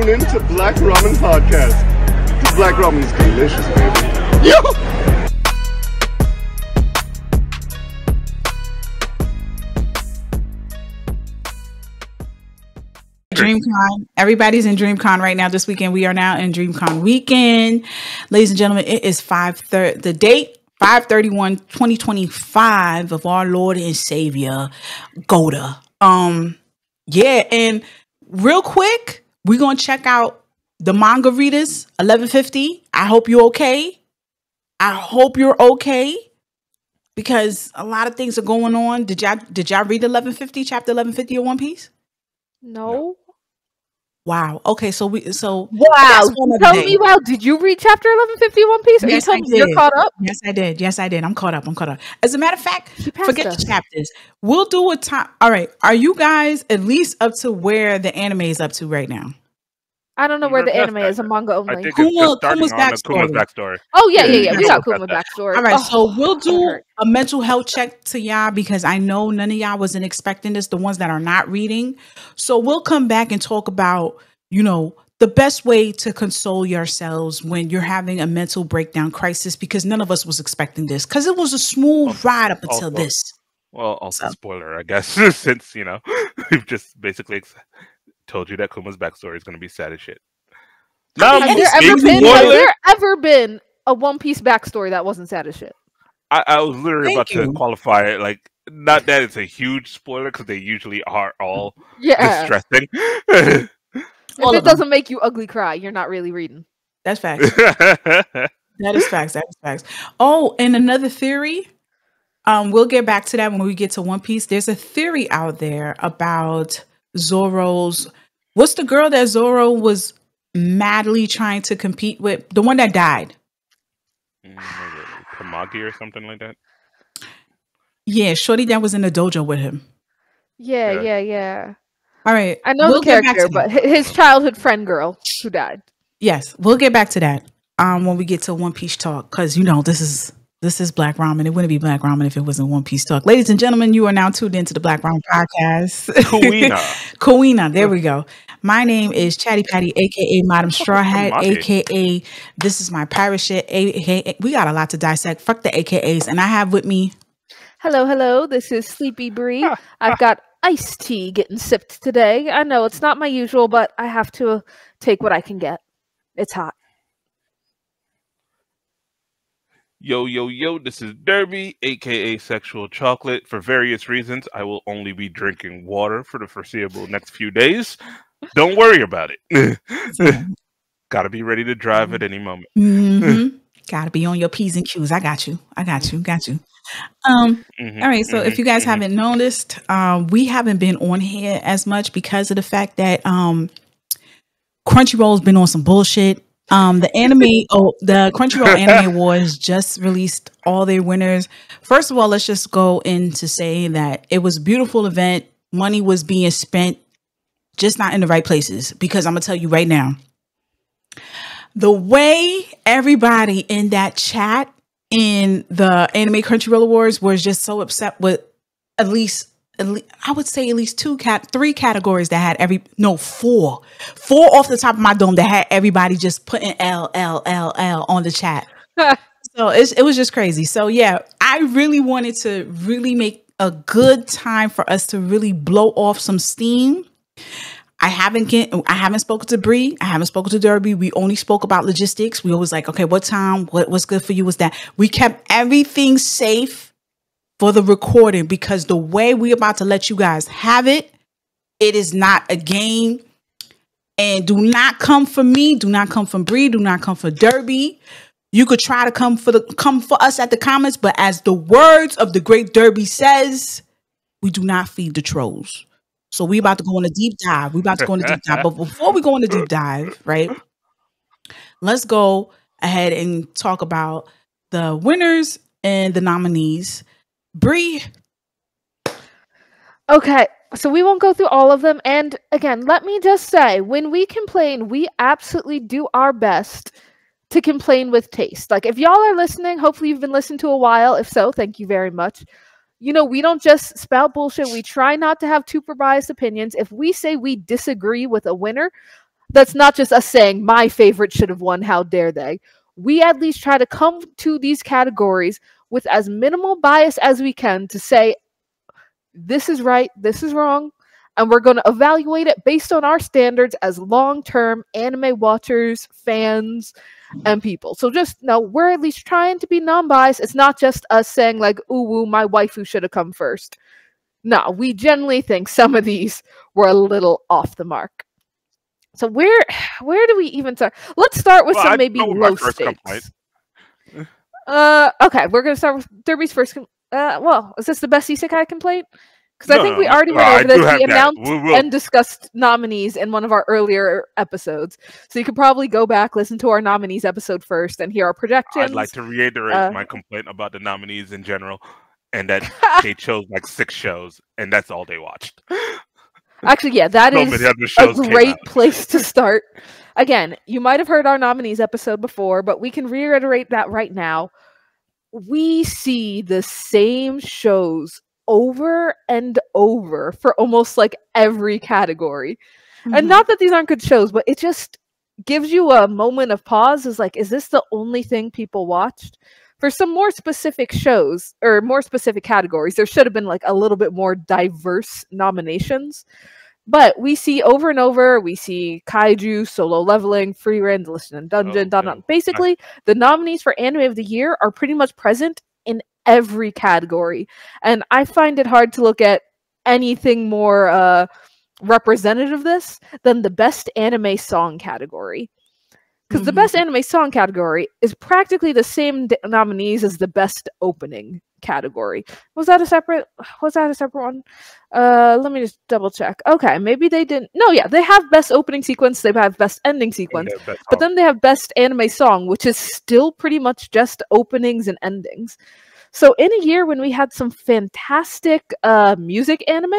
tune in to Black Ramen Podcast. The Black Ramen is delicious, baby. Yo! DreamCon. Everybody's in DreamCon right now this weekend. We are now in DreamCon weekend. Ladies and gentlemen, it is the date 5/31/2025 of our Lord and Savior, Goda. Yeah, and real quick, we're gonna check out the manga readers, 1150. I hope you're okay. I hope you're okay. Because a lot of things are going on. Did y'all read 1150, chapter 1150 of One Piece? No. Wow. Okay. So wow. Tell me, wow. Did you read chapter 1150 One Piece? Are you telling me you're caught up? Yes, I did. I'm caught up. As a matter of fact, forget the chapters. We'll do a time. All right. Are you guys at least up to where the anime is up to right now? I don't know where the anime is. A manga only. I think Kuma's backstory. Oh yeah. We got Kuma's backstory. All right, so we'll do a mental health check to y'all because I know none of y'all wasn't expecting this. The ones that are not reading, so we'll come back and talk about the best way to console yourselves when you're having a mental breakdown crisis because none of us was expecting this because it was a smooth ride up until this. Well, also spoiler, I guess, since we've just basically told you that Kuma's backstory is going to be sad as shit. Now, has there ever been a One Piece backstory that wasn't sad as shit? I was literally about to qualify it, like, not that it's a huge spoiler, because they usually are all distressing. If it doesn't make you ugly cry, you're not really reading. That's facts. That is facts. Oh, and another theory, we'll get back to that when we get to One Piece. There's a theory out there about Zoro's. What's the girl that Zoro was madly trying to compete with? The one that died. Tamagi or something like that. Yeah, shorty that was in the dojo with him. Yeah. All right. I know the character, but his childhood friend girl who died. Yes, we'll get back to that when we get to One Piece talk because this is Black Ramen. It wouldn't be Black Ramen if it wasn't One Piece talk. Ladies and gentlemen, you are now tuned into the Black Ramen Podcast. Kowina. There we go. My name is Chatty Patty, a.k.a. Madam Straw Hat, a.k.a. This is my pirate shit. We got a lot to dissect. Fuck the AKAs. And I have with me... Hello. This is Sleepy Bree. I've got iced tea getting sipped today. I know it's not my usual, but I have to take what I can get. It's hot. Yo, this is Derby, aka Sexual Chocolate. For various reasons, I will only be drinking water for the foreseeable next few days. Don't worry about it. Gotta be ready to drive at any moment. Gotta be on your P's and Q's. I got you. All right, so if you guys haven't noticed, we haven't been on here as much because of the fact that Crunchyroll's been on some bullshit. The Crunchyroll Anime Awards just released all their winners. First of all, let's just go in to say that it was a beautiful event. Money was being spent, just not in the right places. Because I'm going to tell you right now, the way everybody in that chat in the Anime Crunchyroll Awards was just so upset with at least I would say at least three categories that had four off the top of my dome that had everybody just putting L on the chat. So it was just crazy. So yeah, I really wanted to really make a good time for us to really blow off some steam. I haven't spoken to Bree. I haven't spoken to Derby. We only spoke about logistics. We always like, okay, what time? What's good for you was that we kept everything safe for the recording because the way we're about to let you guys have it, it is not a game. And do not come for me. Do not come from Bree. Do not come for Derby. You could try to come for us at the comments, but as the words of the great Derby says, we do not feed the trolls. So we about to go on a deep dive. But before we go on a deep dive, right? Let's go ahead and talk about the winners and the nominees. Bree. Okay, so we won't go through all of them. And again, let me just say, when we complain, we absolutely do our best to complain with taste. Like, if y'all are listening, hopefully you've been listening to a while. If so, thank you very much. We don't just spout bullshit. We try not to have super biased opinions. If we say we disagree with a winner, That's not just us saying my favorite should have won, how dare they. We at least try to come to these categories with as minimal bias as we can to say, this is right, this is wrong, and we're going to evaluate it based on our standards as long-term anime watchers, fans, and people. So just know we're at least trying to be non-biased. It's not just us saying like, ooh, woo, my waifu should have come first. No, we generally think some of these were a little off the mark. So where do we even start? Let's start with some maybe low stakes. Okay, we're gonna start with Derby's first. Well, is this the best isekai complaint? Because I think we already went over this. We announced and discussed nominees in one of our earlier episodes, so you could probably go back, listen to our nominees episode first, and hear our projections. I'd like to reiterate my complaint about the nominees in general, and that they chose like 6 shows, and that's all they watched. Actually, yeah, that is a great place to start. Again, you might have heard our nominees episode before, but we can reiterate that right now. We see the same shows over and over for almost like every category. Mm-hmm. And not that these aren't good shows, but it just gives you a moment of pause. Is like, is this the only thing people watched? For some more specific shows or more specific categories, there should have been like a little bit more diverse nominations. But we see over and over, we see Kaiju, Solo Leveling, Frieren, The Listen and Dungeon, basically the nominees for Anime of the Year are pretty much present in every category. And I find it hard to look at anything more representative of this than the Best Anime Song category. Because the Best Anime Song category is practically the same nominees as the Best Opening category. Was that a separate one? Let me just double check. Okay, maybe they didn't. No, yeah, they have Best Opening Sequence, they have Best Ending Sequence, but then they have Best Anime Song, which is still pretty much just openings and endings. So in a year when we had some fantastic music anime,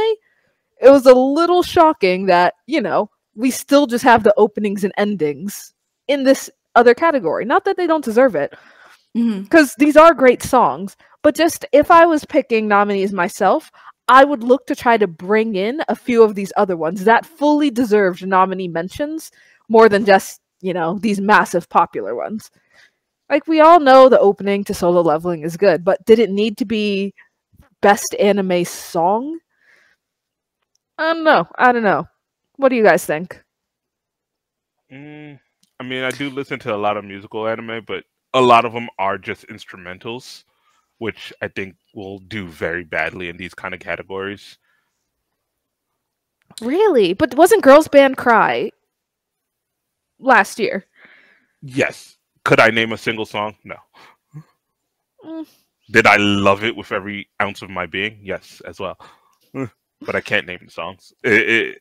it was a little shocking that, you know, we still just have the openings and endings in this other category. Not that they don't deserve it, because these are great songs, but just if I was picking nominees myself, I would look to try to bring in a few of these other ones that fully deserved nominee mentions more than just, you know, these massive popular ones. Like, we all know the opening to Solo Leveling is good, but did it need to be Best Anime Song? I don't know. What do you guys think? I mean, I do listen to a lot of musical anime, but a lot of them are just instrumentals, which I think will do very badly in these kind of categories. Really? But wasn't Girls Band Cry last year? Yes. Could I name a single song? No. Did I love it with every ounce of my being? Yes, as well. But I can't name the songs. I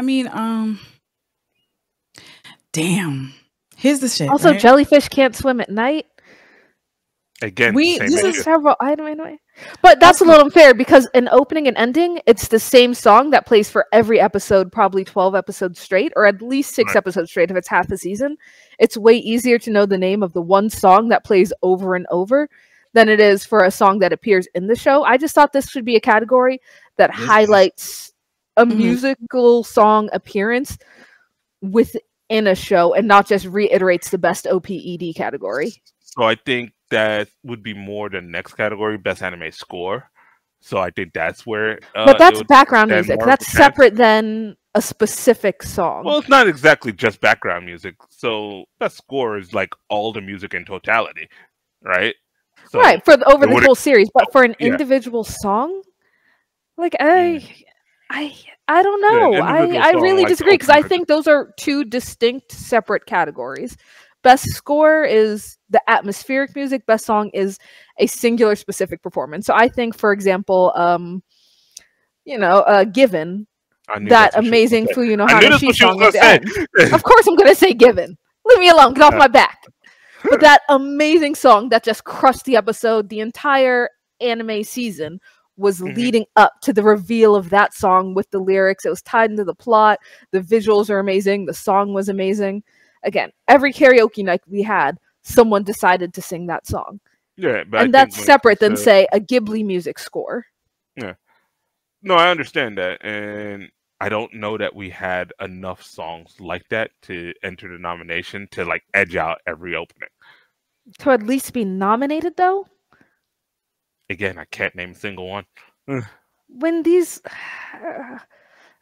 mean, damn. Here's the shit. Also, right? Jellyfish Can't Swim at Night. Again, this is several anyway. But that's a little unfair because in opening and ending, it's the same song that plays for every episode, probably 12 episodes straight, or at least 6 episodes straight if it's half a season. It's way easier to know the name of the one song that plays over and over than it is for a song that appears in the show. I just thought this should be a category that highlights a musical song appearance within a show and not just reiterates the best OPED category. So I think that would be more the next category, Best Anime Score. So I think that's where... but that's background music. That's separate than a specific song. Well, it's not exactly just background music. So Best Score is like all the music in totality, right? So right, over the whole series. But for an individual song? Like, I don't know. I really disagree because I think those are 2 distinct separate categories. Best score is the atmospheric music. Best song is a singular specific performance. So I think, for example, Given, that amazing Fuyu no Hanashi song at the end. Of course I'm going to say Given. Leave me alone. Get off my back. But that amazing song that just crushed the episode, the entire anime season was leading up to the reveal of that song with the lyrics. It was tied into the plot. The visuals are amazing. The song was amazing. Again, every karaoke night we had, someone decided to sing that song. Yeah, but and that's separate than, say, a Ghibli music score. Yeah. No, I understand that. And I don't know that we had enough songs like that to enter the nomination to like edge out every opening. To at least be nominated, though? Again, I can't name a single one. When these...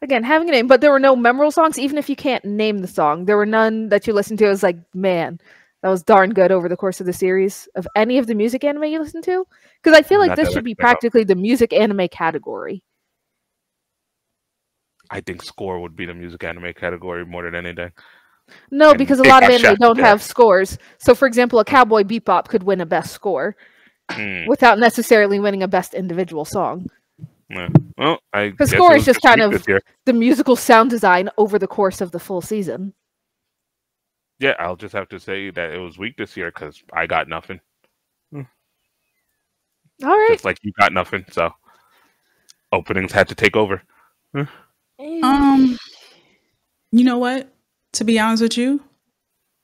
Again, having a name, but there were no memorable songs, even if you can't name the song. There were none that you listened to. It was like, man, that was darn good over the course of the series. Of any of the music anime you listened to? Because I feel like this should be practically the music anime category. I think score would be the music anime category more than anything. No, because a lot of anime don't have scores. So, for example, a Cowboy Bebop could win a best score without necessarily winning a best individual song. Yeah. Well, the score is just kind of the musical sound design over the course of the full season. Yeah, I'll just have to say that it was weak this year because I got nothing. All right. Just like you got nothing, so openings had to take over. You know what? To be honest with you,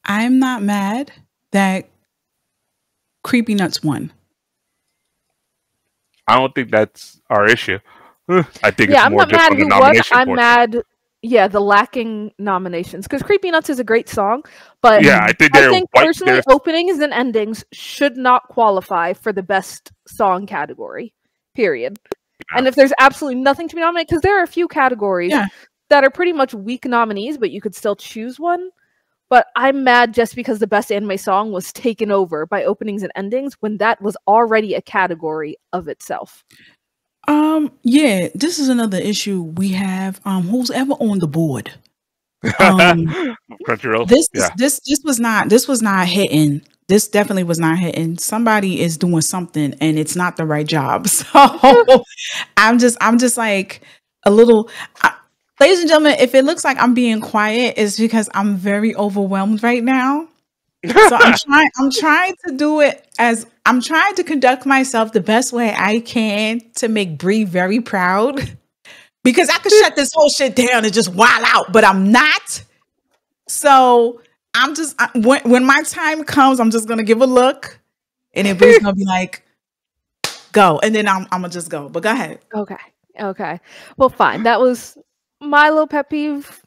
I'm not mad that Creepy Nuts won. I don't think that's our issue. I think yeah, it's I'm more not just mad on the who won. nomination I'm portion. mad. Yeah, the lacking nominations because Creepy Nuts is a great song, but Yeah, I think personally, openings and endings should not qualify for the best song category. Period. Yeah. And if there's absolutely nothing to be nominated, because there are a few categories that are pretty much weak nominees, but you could still choose one. But I'm mad just because the best anime song was taken over by openings and endings when that was already a category of itself. Yeah, this is another issue we have. Who's ever on the board? Crunchyroll. This was not hitting. This definitely was not hitting. Somebody is doing something and it's not the right job. So I'm just like a little ladies and gentlemen, if it looks like I'm being quiet, it's because I'm very overwhelmed right now. So I'm trying to do it I'm trying to conduct myself the best way I can to make Bree very proud. Because I could shut this whole shit down and just wild out, but I'm not. So I'm just when my time comes, I'm just gonna give a look, and then Bree's gonna be like, "Go," and then I'm gonna just go. But go ahead. Okay. Well, fine. That was my little pet peeve.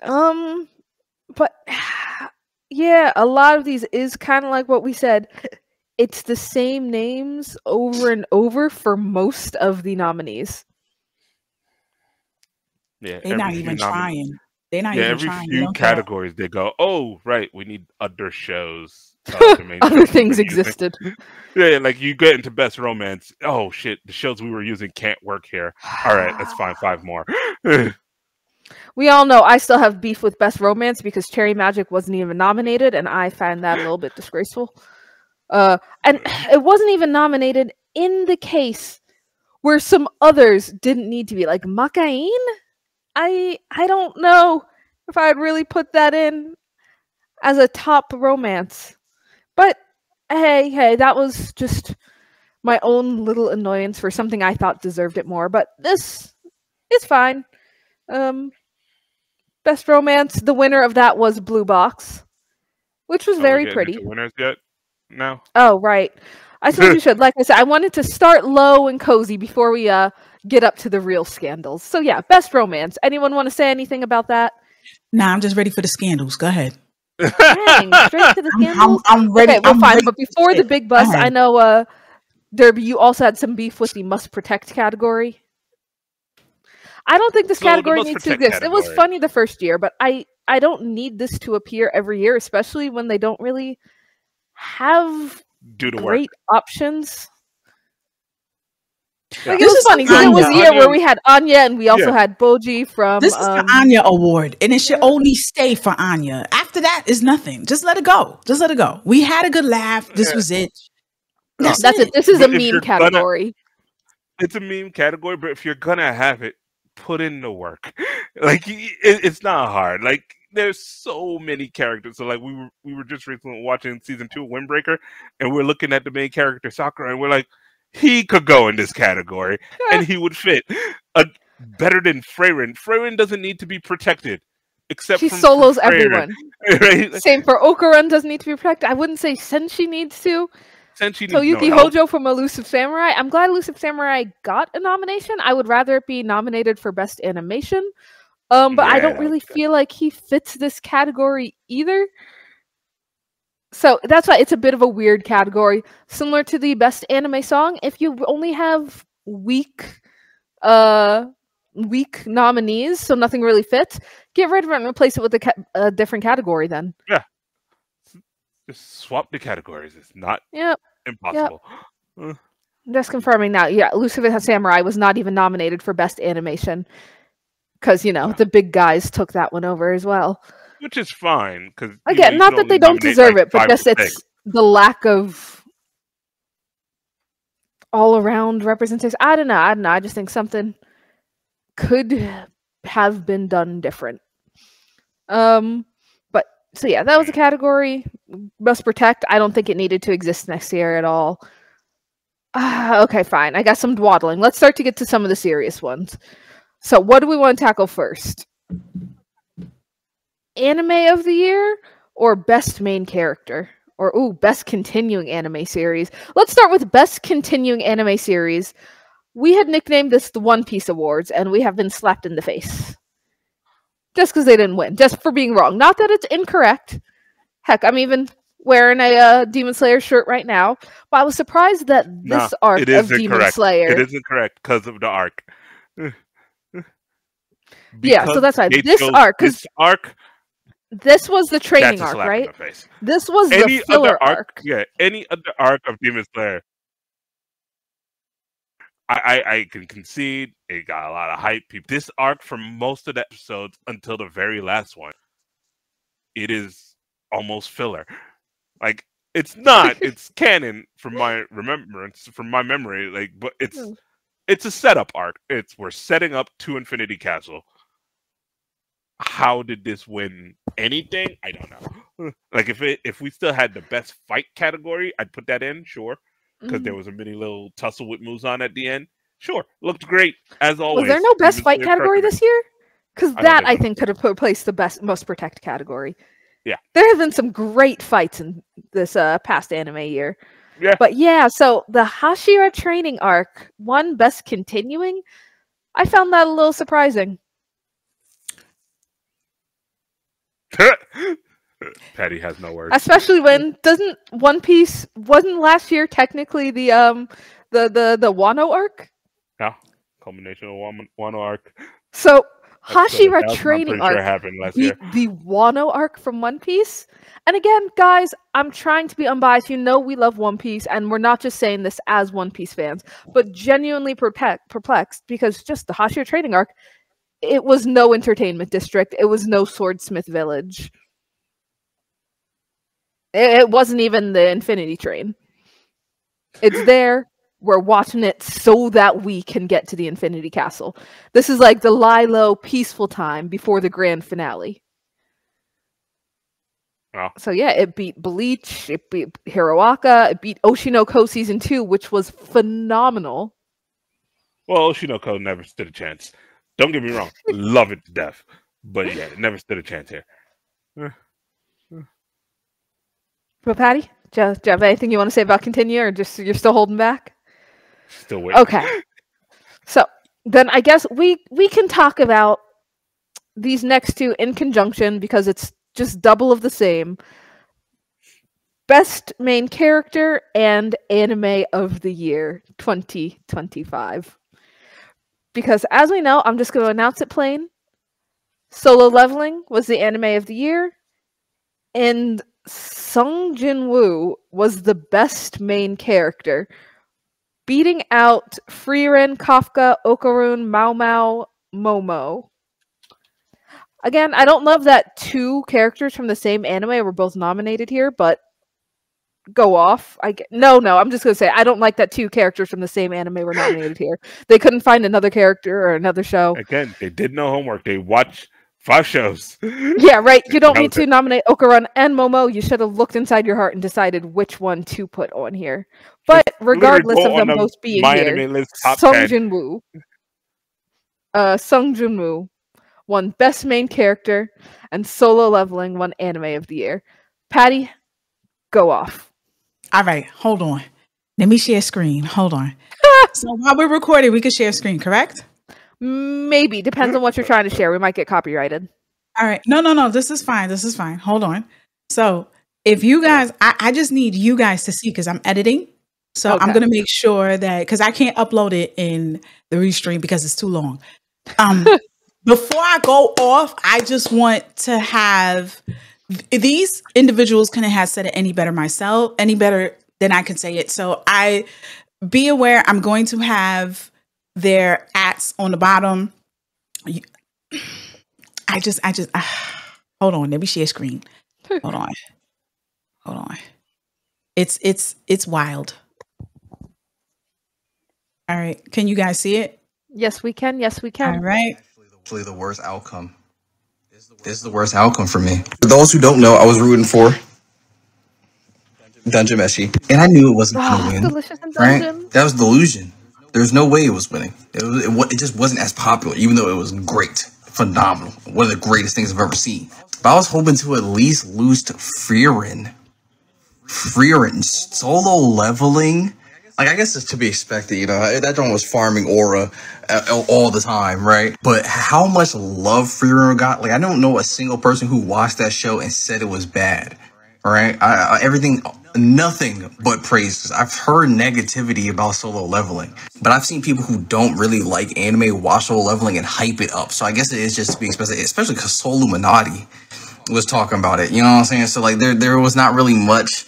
But yeah, a lot of these is kind of like what we said. It's the same names over and over for most of the nominees. Yeah, they're not even trying. They're not even trying. Every few categories, they go, "Oh, right, we need other shows." Other things existed. Yeah, like you get into best romance. Oh shit, the shows we were using can't work here. All right, let's find 5 more. We all know I still have beef with best romance because Cherry Magic wasn't even nominated, and I find that a little bit disgraceful. And it wasn't even nominated in the case where some others didn't need to be, like Makain. I don't know if I'd really put that in as a top romance. But hey, that was just my own little annoyance for something I thought deserved it more. But this is fine. Best romance, the winner of that was Blue Box, which was very pretty. Winners yet? No. Oh, right. I suppose you should. Like I said, I wanted to start low and cozy before we get up to the real scandals. So yeah, best romance. Anyone want to say anything about that? Nah, I'm just ready for the scandals. Go ahead. Dang, straight to the scandals? I'm ready. Okay, well, fine. But before the big bust, I know, Derby, you also had some beef with the must protect category. I don't think this category needs to exist. It was funny the first year, but I don't need this to appear every year, especially when they don't really have great options. Yeah. Like, it was funny because it was a year where we had Anya and we also had Boji from... This is the Anya award, and it should only stay for Anya. After that is nothing. Just let it go. Just let it go. We had a good laugh. This was it. That's it. This is a meme category. It's a meme category, but if you're gonna have it, put in the work. Like, it's not hard. Like, there's so many characters. So like we were just recently watching season 2 of Windbreaker, and we're looking at the main character Sakura, and we're like, he could go in this category, and he would fit better than Frieren. Frieren doesn't need to be protected, except she solos Frieren. everyone. Right? Same for Okuran, doesn't need to be protected. I wouldn't say Senshi needs to, Senshi So needs Yuki no help. Hojo from Elusive Samurai. I'm glad Elusive Samurai got a nomination. I would rather it be nominated for Best Animation. But I Yeah, don't that would really be good. feel like he fits this category either. So that's why it's a bit of a weird category. Similar to the Best Anime Song, if you only have weak nominees, so nothing really fits, get rid of it and replace it with a different category then. Yeah. Just swap the categories. It's not Yep. impossible. Just confirming now. Yeah, Elusive Samurai was not even nominated for Best Animation. Because, No. the big guys took that one over as well. Which is fine, because Again, not that they don't deserve it, but just it's the lack of all-around representation. I don't know. I just think something could have been done different. But so yeah, that was a category. Must Protect. I don't think it needed to exist next year at all. Okay, fine. I got some dawdling. Let's start to get to some of the serious ones. So, what do we want to tackle first? Anime of the year or best main character? Or best continuing anime series. Let's start with best continuing anime series. We had nicknamed this the One Piece Awards, and we have been slapped in the face. Just because they didn't win. Just for being wrong. Not that it's incorrect. Heck, I'm even wearing a Demon Slayer shirt right now. But I was surprised that this arc of Demon Slayer... It isn't correct because of the arc. Yeah, so that's right. This arc... This was the training arc, right? This was the filler arc. Yeah, any other arc of Demon Slayer. I can concede it got a lot of hype. This arc from most of the episodes until the very last one, it is almost filler. Like, it's not. It's canon from my remembrance, from my memory. Like, but it's a setup arc. We're setting up to Infinity Castle. How did this win anything? I don't know. Like, if we still had the best fight category, I'd put that in, sure. Because there was a mini little tussle with Muzan at the end. Sure. Looked great, as always. Was there no best fight category this year? Because that, I think, could have replaced the best Most Protect category. Yeah. There have been some great fights in this past anime year. Yeah. But yeah, so the Hashira training arc won best continuing. I found that a little surprising. Patty has no words. Especially when wasn't last year technically the Wano arc? Yeah, culmination of Wano arc. So Hashira training arc happened last beat year. The Wano arc from One Piece. And again, guys, I'm trying to be unbiased. You know we love One Piece, and we're not just saying this as One Piece fans, but genuinely perplexed because just the Hashira training arc, it was no entertainment district. It was no swordsmith village. It wasn't even the Infinity Train. It's there. We're watching it so that we can get to the Infinity Castle. This is like the lie low, peaceful time before the grand finale. Oh. So yeah, it beat Bleach, it beat Hiroaka, it beat Oshinoko Season 2, which was phenomenal. Well, Oshinoko never stood a chance. Don't get me wrong. Love it to death. But yeah, it never stood a chance here. But Patty, do you have anything you want to say about Continue, or just you're still holding back? Still waiting. Okay. So then I guess we can talk about these next two in conjunction because it's just double of the same. Best main character and anime of the year 2025. Because as we know, I'm just going to announce it plain. Solo Leveling was the anime of the year. And Sung Jin-woo was the best main character, beating out Frieren, Kafka, Okarun, Mao Mao, Momo. Again, I don't love that two characters from the same anime were both nominated here, but go off. No, I'm just going to say I don't like that two characters from the same anime were nominated here. They couldn't find another character or another show. Again, they did no homework. They watched 5 shows. Yeah, right. You don't need to nominate Okarun and Momo. You should have looked inside your heart and decided which one to put on here. But regardless of them both being here, Sung Jin-woo won Best Main Character, and Solo Leveling won Anime of the Year. Patty, go off. All right, hold on. Let me share screen. Hold on. So while we're recording, we can share screen, correct? Maybe. Depends on what you're trying to share. We might get copyrighted. All right. No. This is fine. Hold on. So if you guys, I just need you guys to see because I'm editing. So I'm going to make sure that, because I can't upload it in the restream because it's too long. Before I go off, I just want to have, these individuals couldn't have said it any better than I can say it. So be aware, I'm going to have their ats on the bottom. Hold on. Let me share screen. Hold on. It's wild. All right. Can you guys see it? Yes, we can. All right. Actually, the worst outcome. This is the worst outcome for me. For those who don't know, I was rooting for Dungeon Meshi, and I knew it wasn't going to win. Delicious and Dungeon. Right? That was delusion. There's no way it was winning. It just wasn't as popular, even though it was great, phenomenal, one of the greatest things I've ever seen. But I was hoping to at least lose to Frieren. Solo leveling. Like, I guess it's to be expected, you know, that one was farming aura all the time, right? But how much love Frieren got, like, I don't know a single person who watched that show and said it was bad, right? Nothing but praises. I've heard negativity about solo leveling, but I've seen people who don't really like anime watch solo leveling and hype it up. So I guess it is just to be expected, especially because Soluminati was talking about it, you know what I'm saying? So, like, there was not really much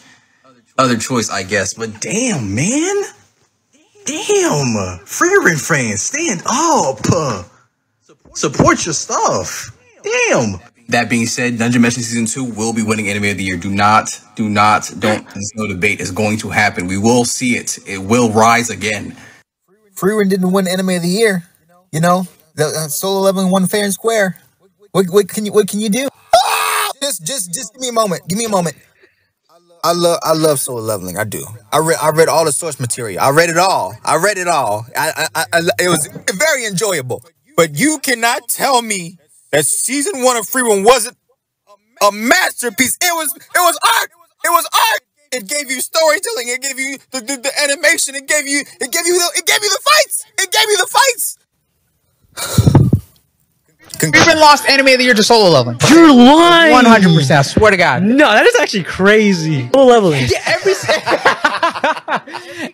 other choice, I guess, but damn, man. Damn. Frieren fans, stand up. Support your stuff. Damn. That being said, Dungeon Meshi Season 2 will be winning Anime of the Year. There's no debate. It's going to happen. We will see it. It will rise again. Frieren didn't win Anime of the Year. You know, the solo leveling won fair and square. What can you do? Just give me a moment. I love solo leveling. I do. I read all the source material. I read it all. It was very enjoyable. But you cannot tell me that season 1 of Frieren wasn't a masterpiece. It was art. It was art. It gave you storytelling. It gave you the animation. It gave you the fights. Frieren lost Anime of the Year to solo leveling. You're lying. 100%. I swear to God. No, that is actually crazy. Solo leveling. Yeah,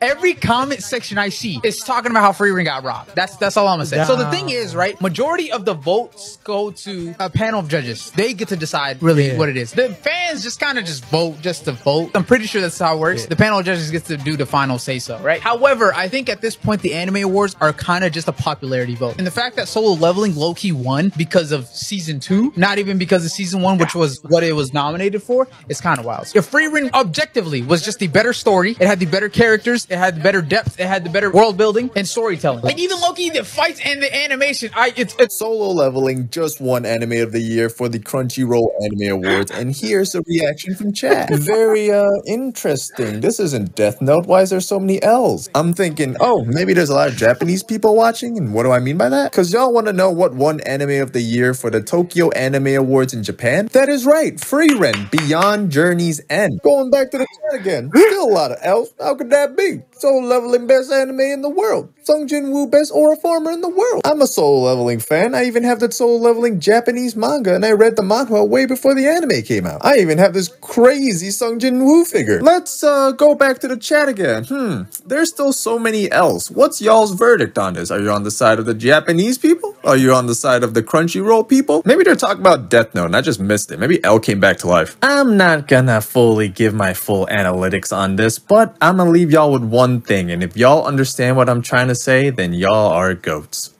every comment section I see is talking about how Frieren got robbed. That's all I'm gonna say. Nah. So the thing is, right? Majority of the votes go to a panel of judges. They get to decide really what it is. The fans just kind of vote just to vote. I'm pretty sure that's how it works. The panel of judges gets to do the final say so, right? However, I think at this point the anime awards are kind of just a popularity vote, and the fact that solo leveling low key won because of season 2, not even because of season 1, which was what it was nominated for, is kind of wild. If Frieren objectively was just the better story, it had the better characters, it had the better depth, it had the better world building and storytelling. Like even low-key, the fights and the animation, it's Solo leveling just won Anime of the Year for the Crunchyroll Anime Awards, and here's a reaction from chat. Very interesting. This isn't Death Note. Why is there so many L's? I'm thinking, oh, maybe there's a lot of Japanese people watching, and what do I mean by that? Because y'all want to know what won Anime of the Year for the Tokyo Anime Awards in Japan? That is right, Frieren, Beyond Journey's End. Going back to the chat again, still a lot of L's. How could that be? Solo leveling best anime in the world. Sung Jin-woo best aura farmer in the world. I'm a solo leveling fan. I even have the solo leveling Japanese manga, and I read the manhwa way before the anime came out. I even have this crazy Sung Jin-woo figure. Let's go back to the chat again. There's still so many L's. What's y'all's verdict on this? Are you on the side of the Japanese people? Are you on the side of the Crunchyroll people? Maybe they're talking about Death Note and I just missed it. Maybe L came back to life. I'm not gonna fully give my full analytics on this, but I'm gonna leave y'all with one thing, and if y'all understand what I'm trying to say, then y'all are goats.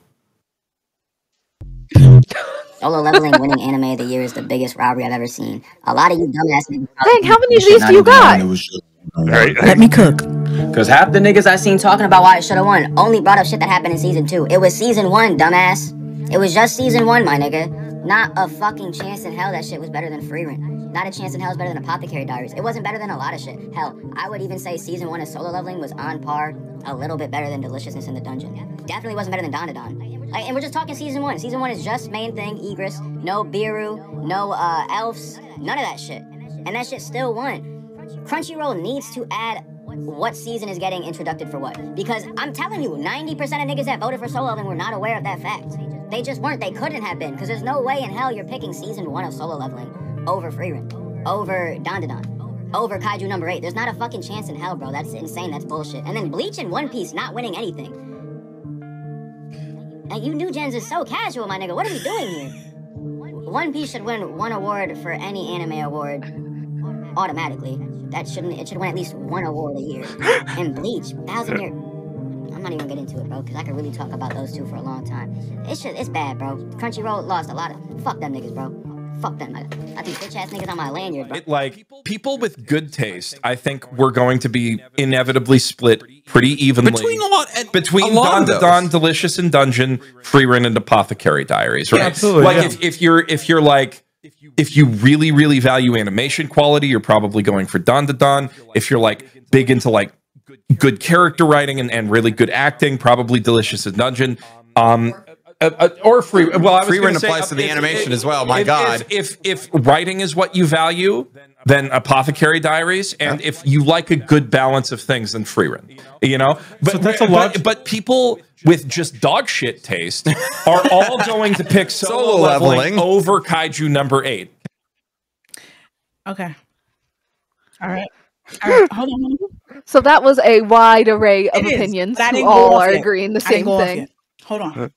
Solo leveling winning Anime of the Year is the biggest robbery I've ever seen. A lot of you dumbass niggas. Dang, how many of these do you got? Let me cook. Because half the niggas I seen talking about why it should have won only brought up shit that happened in season 2. It was season 1, dumbass. It was just season 1, my nigga. Not a fucking chance in hell that shit was better than Frieren. Not a chance in hell is better than Apothecary Diaries. It wasn't better than a lot of shit. Hell, I would even say season 1 of solo leveling was on par, a little bit better than Deliciousness in the Dungeon. Definitely wasn't better than Dandadan. Like, and we're just talking season 1. Season 1 is just main thing, Egress, no Biru, no elves, none of that shit. And that shit still won. Crunchyroll needs to add what season is getting introduced for what. Because I'm telling you, 90% of niggas that voted for Solo Leveling were not aware of that fact. They just weren't. They couldn't have been. Because there's no way in hell you're picking season 1 of Solo Leveling over Frieren, over Dandadan, over Kaiju number 8. There's not a fucking chance in hell, bro. That's insane. That's bullshit. And then Bleach and One Piece not winning anything. And you new gens is so casual, my nigga. What are we doing here? One Piece should win 1 award for any anime award automatically. It should win at least 1 award a year. And Bleach, 1,000 year. I'm not even gonna get into it, bro, because I could really talk about those two for a long time. It's bad, bro. Crunchyroll lost a lot of. Fuck them niggas, bro. Fuck them. I think bitch ass niggas on my lanyard, bro. Like, people with good taste, I think we're going to be inevitably split pretty evenly between Don, Delicious in Dungeon, Frieren, and Apothecary Diaries, right? Yeah, absolutely. Like, if you really, really value animation quality, you're probably going for Don. If you're like big into like good character writing and really good acting, probably Delicious in Dungeon. Or free. Well, Frieren applies to the animation as well. My God, if writing is what you value, then Apothecary Diaries, and if you like a good balance of things, then Frieren. You know, but so that's a lot. But people with just dog shit taste are all going to pick Solo Leveling over Kaiju number 8. Okay. All right. Hold on. So that was a wide array of opinions. Who all are agreeing the same thing. Hold on.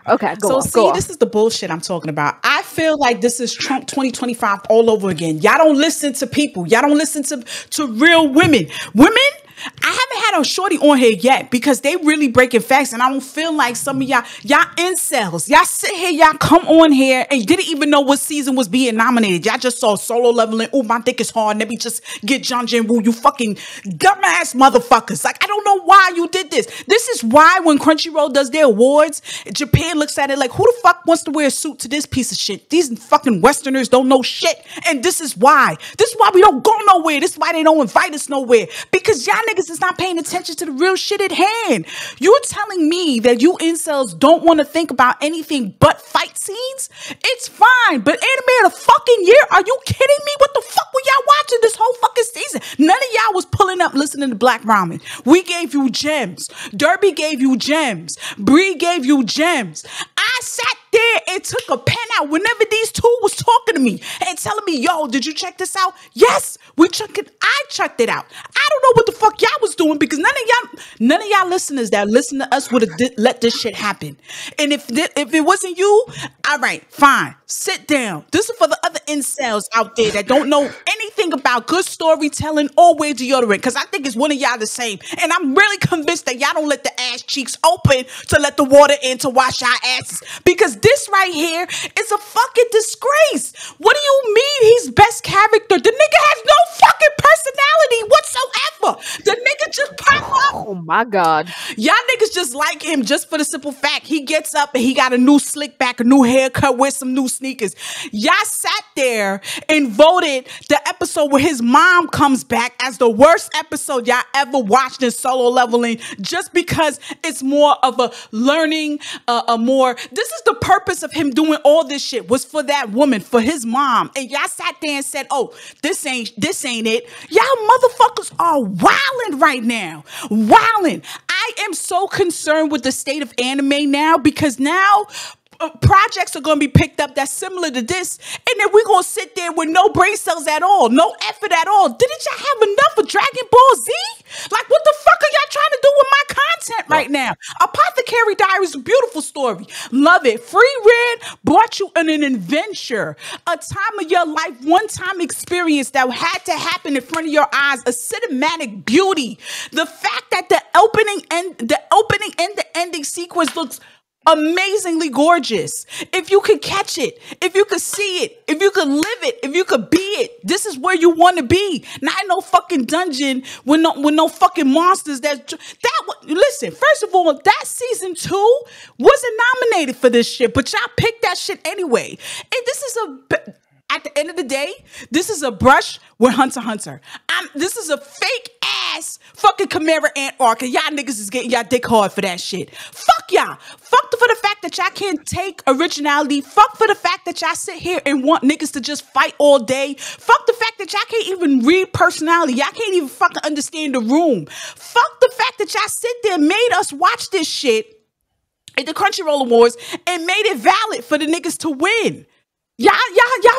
Okay, go on. This is the bullshit I'm talking about. I feel like this is Trump 2025 all over again. Y'all don't listen to people. Y'all don't listen to real women. I haven't had a shorty on here yet because they really breaking facts, and I don't feel like some of y'all incels. Y'all sit here, y'all come on here and didn't even know what season was being nominated. Y'all just saw Solo Leveling. Oh, my dick is hard. Let me just get John Jinwoo. You fucking dumbass motherfuckers. Like, I don't know why you did this. This is why when Crunchyroll does their awards, Japan looks at it like, who the fuck wants to wear a suit to this piece of shit? These fucking Westerners don't know shit, and this is why. This is why we don't go nowhere. This is why they don't invite us nowhere, because y'all niggas is not paying attention to the real shit at hand. You're telling me that you incels don't want to think about anything but fight scenes? It's fine, but anime of the fucking year? Are you kidding me? What the fuck were y'all watching this whole fucking season? None of y'all was pulling up listening to Black Ramen. We gave you gems. Derby gave you gems. Bree gave you gems. I sat there and took a pen out whenever these two was talking to me and telling me, yo, did you check this out? Yes, we checked it. I checked it out. I don't know what the fuck y'all was doing, because none of y'all listeners that listen to us would have let this shit happen. And if it wasn't you, all right, fine, sit down. This is for the other incels out there that don't know anything about good storytelling or wear deodorant, because I think it's one of y'all the same. And I'm really convinced that y'all don't let the ass cheeks open to let the water in to wash our asses, because this right here is a fucking disgrace. What do you mean he's best character? The nigga has no fucking personality whatsoever. The nigga just pop up. Oh my God. Y'all niggas just like him just for the simple fact he gets up and he got a new slick back, a new haircut, with some new sneakers. Y'all sat there and voted the episode where his mom comes back as the worst episode y'all ever watched in Solo Leveling, just because it's more of a learning, this is the purpose of him doing all this shit, was for that woman, for his mom. And y'all sat there and said, oh, this ain't it. Y'all motherfuckers are wilding right now. Wilding. I am so concerned with the state of anime now, because now projects are going to be picked up that's similar to this, and then we're going to sit there with no brain cells at all, no effort at all. Didn't y'all have enough of Dragon Ball Z? Like, what the fuck are y'all trying to do with my content right now? Apothecary Diaries is a beautiful story. Love it. Frieren brought you on an adventure, a time of your life, one-time experience that had to happen in front of your eyes, a cinematic beauty. The fact that the opening and the ending sequence looks amazingly gorgeous. If you could catch it, if you could see it, if you could live it, if you could be it, this is where you want to be. Not in no fucking dungeon with no fucking monsters. Listen, first of all, that season 2 wasn't nominated for this shit, but y'all picked that shit anyway. And this is at the end of the day, this is a brush with Hunter x Hunter. This is a fake ass ass fucking Chimera Ant arc, and y'all niggas is getting y'all dick hard for that shit. Fuck y'all. Fuck for the fact that y'all can't take originality. Fuck for the fact that y'all sit here and want niggas to just fight all day. Fuck the fact that y'all can't even read personality. Y'all can't even fucking understand the room. Fuck the fact that y'all sit there and made us watch this shit at the Crunchyroll Awards and made it valid for the niggas to win. Y'all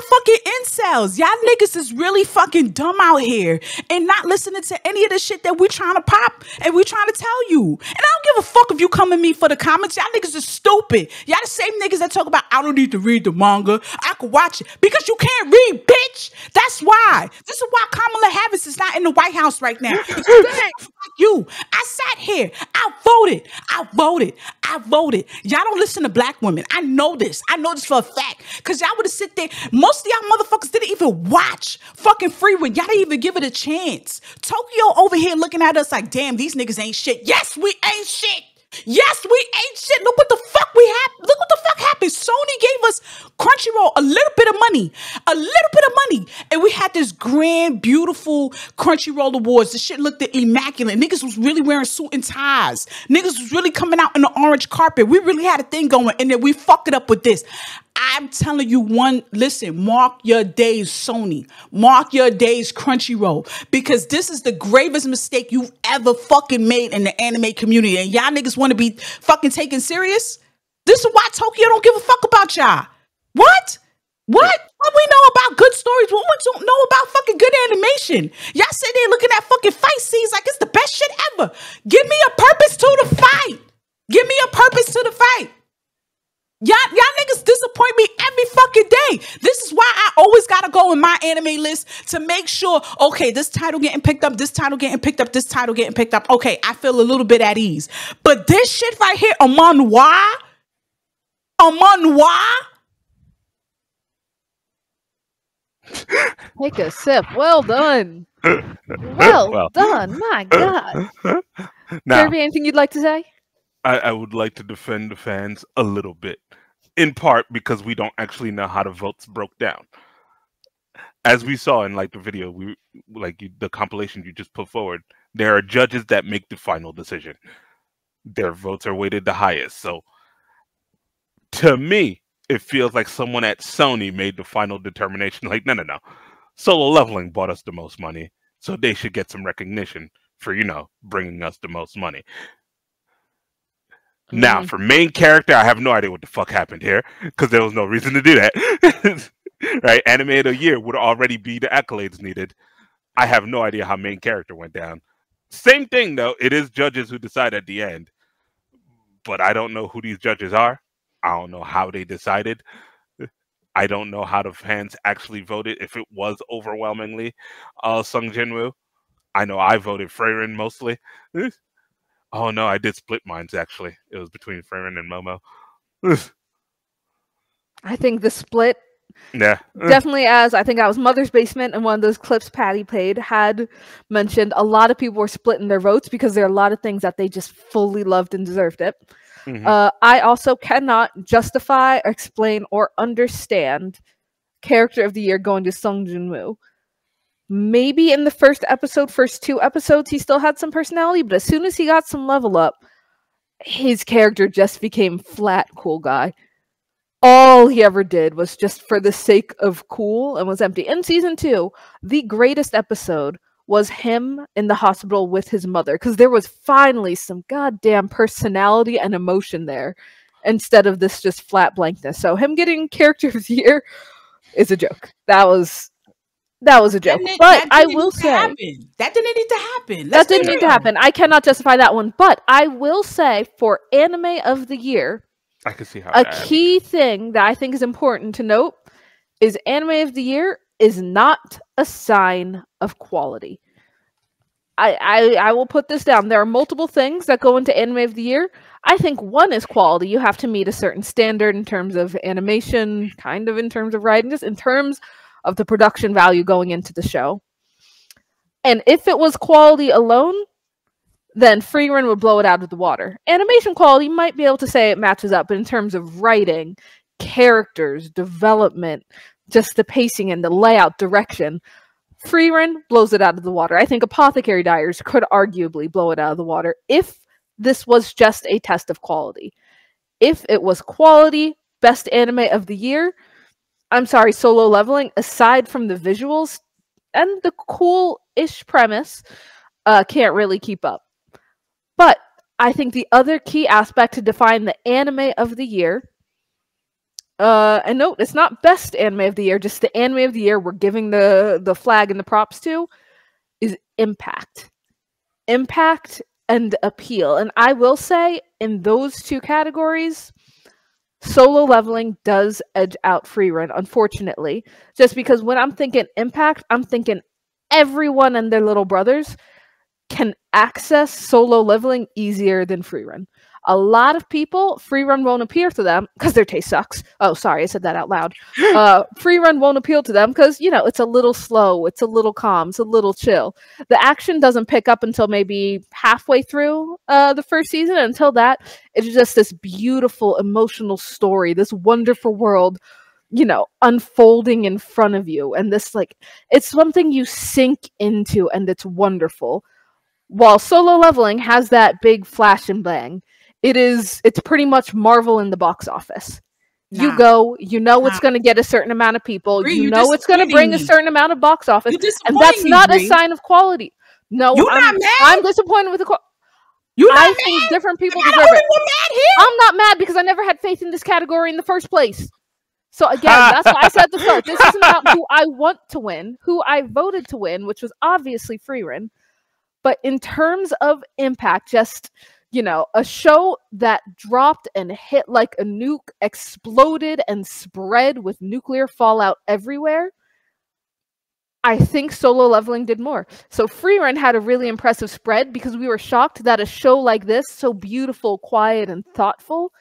fucking incels. Y'all niggas is really fucking dumb out here and not listening to any of the shit that we trying to pop and we trying to tell you. And I don't give a fuck if you come at me for the comments. Y'all niggas is stupid. Y'all the same niggas that talk about, I don't need to read the manga. I could watch it. Because you can't read, bitch. That's why. This is why Kamala Harris is not in the White House right now. Fuck you. I sat here. I voted. Y'all don't listen to black women. I know this. I know this for a fact. Because y'all would have sit there. Most of y'all motherfuckers didn't even watch fucking Frieren. Y'all didn't even give it a chance. Tokyo over here looking at us like, damn, these niggas ain't shit. Yes, we ain't shit. Yes, we ain't shit. Look what the fuck Look what the fuck happened. Sony gave us Crunchyroll a little bit of money. And we had this grand, beautiful Crunchyroll Awards. The shit looked immaculate. Niggas was really wearing suit and ties. Niggas was really coming out in the orange carpet. We really had a thing going. And then we fucked it up with this. I'm telling you listen, mark your days, Sony. Mark your days, Crunchyroll. Because this is the gravest mistake you've ever fucking made in the anime community. And y'all niggas want to be fucking taken serious? This is why Tokyo don't give a fuck about y'all. What? What we know about good stories? What we don't know about fucking good animation? Y'all sit there looking at fucking fight scenes like it's the best shit ever. Give me a purpose to the fight. Give me a purpose to the fight. Y'all niggas disappoint me every fucking day. This is why I always gotta go in my anime list to make sure, okay, this title getting picked up, this title getting picked up, this title getting picked up. Okay, I feel a little bit at ease. But this shit right here, Amon Wa? Take a sip. Well done. Well done. My God. Now, Kirby, anything you'd like to say? I would like to defend the fans a little bit, in part because we don't actually know how the votes broke down. As we saw in like the video, the compilation you just put forward, there are judges that make the final decision. Their votes are weighted the highest. So, to me, it feels like someone at Sony made the final determination. Like, no. Solo Leveling bought us the most money, so they should get some recognition for, bringing us the most money. Now, for main character, I have no idea what the fuck happened here, because there was no reason to do that. Right? Anime of the Year would already be the accolades needed. I have no idea how main character went down. Same thing, though. It is judges who decide at the end. But I don't know who these judges are. I don't know how they decided. I don't know how the fans actually voted, if it was overwhelmingly Sung Jinwoo. I know I voted Frieren mostly. Oh no, I did split minds actually. It was between Frieren and Momo. I think the split, yeah, definitely, as I think I was Mother's Basement, and one of those clips Patty played had mentioned a lot of people were splitting their votes because there are a lot of things that they just fully loved and deserved it. I also cannot justify, explain, or understand Character of the Year going to Sung Jinwoo. Maybe in the first two episodes, he still had some personality, but as soon as he got some level up, his character just became flat cool guy. All he ever did was just for the sake of cool and was empty. In season 2, the greatest episode was him in the hospital with his mother, because there was finally some goddamn personality and emotion there instead of this just flat blankness. So him getting Character of the Year is a joke. That was a joke. But I will say that didn't need to happen. That didn't need to happen. I cannot justify that one. But I will say, for Anime of the Year, I can see how a key thing that I think is important to note is Anime of the Year is not a sign of quality. I will put this down. There are multiple things that go into Anime of the Year. I think one is quality. You have to meet a certain standard in terms of animation, kind of in terms of writing, just in terms of the production value going into the show. And if it was quality alone, then Frieren would blow it out of the water. Animation quality, you might be able to say it matches up, but in terms of writing, characters, development, just the pacing and the layout, direction, Frieren blows it out of the water. I think Apothecary Diaries could arguably blow it out of the water if this was just a test of quality. If it was quality, best anime of the year, I'm sorry, Solo Leveling, aside from the visuals and the cool-ish premise, can't really keep up. But I think the other key aspect to define the anime of the year, and note, it's not best anime of the year, just the anime of the year we're giving the flag and the props to, is impact. Impact and appeal. And I will say, in those two categories, Solo Leveling does edge out Frieren, unfortunately. Just because when I'm thinking impact, I'm thinking everyone and their little brothers can access Solo Leveling easier than Frieren. A lot of people, Frieren won't appeal to them because their taste sucks. Oh, sorry, I said that out loud. Frieren won't appeal to them because, you know, it's a little slow, it's a little calm, it's a little chill. The action doesn't pick up until maybe halfway through the first season. Until that, it's just this beautiful, emotional story, this wonderful world, you know, unfolding in front of you. And this, like, it's something you sink into, and it's wonderful. While Solo Leveling has that big flash and bang, it's pretty much Marvel in the box office. Nah. You go, you know it's going to get a certain amount of people. Bree, you know it's going to bring a certain amount of box office. And that's not a sign of quality. No, I'm disappointed with the quality. I think different people deserve it. I'm not mad because I never had faith in this category in the first place. So again, that's why I said at the start, this isn't about who I want to win, who I voted to win, which was obviously Frieren. But in terms of impact, just, you know, a show that dropped and hit like a nuke, exploded and spread with nuclear fallout everywhere, I think Solo Leveling did more. So Frieren had a really impressive spread because we were shocked that a show like this, so beautiful, quiet, and thoughtful,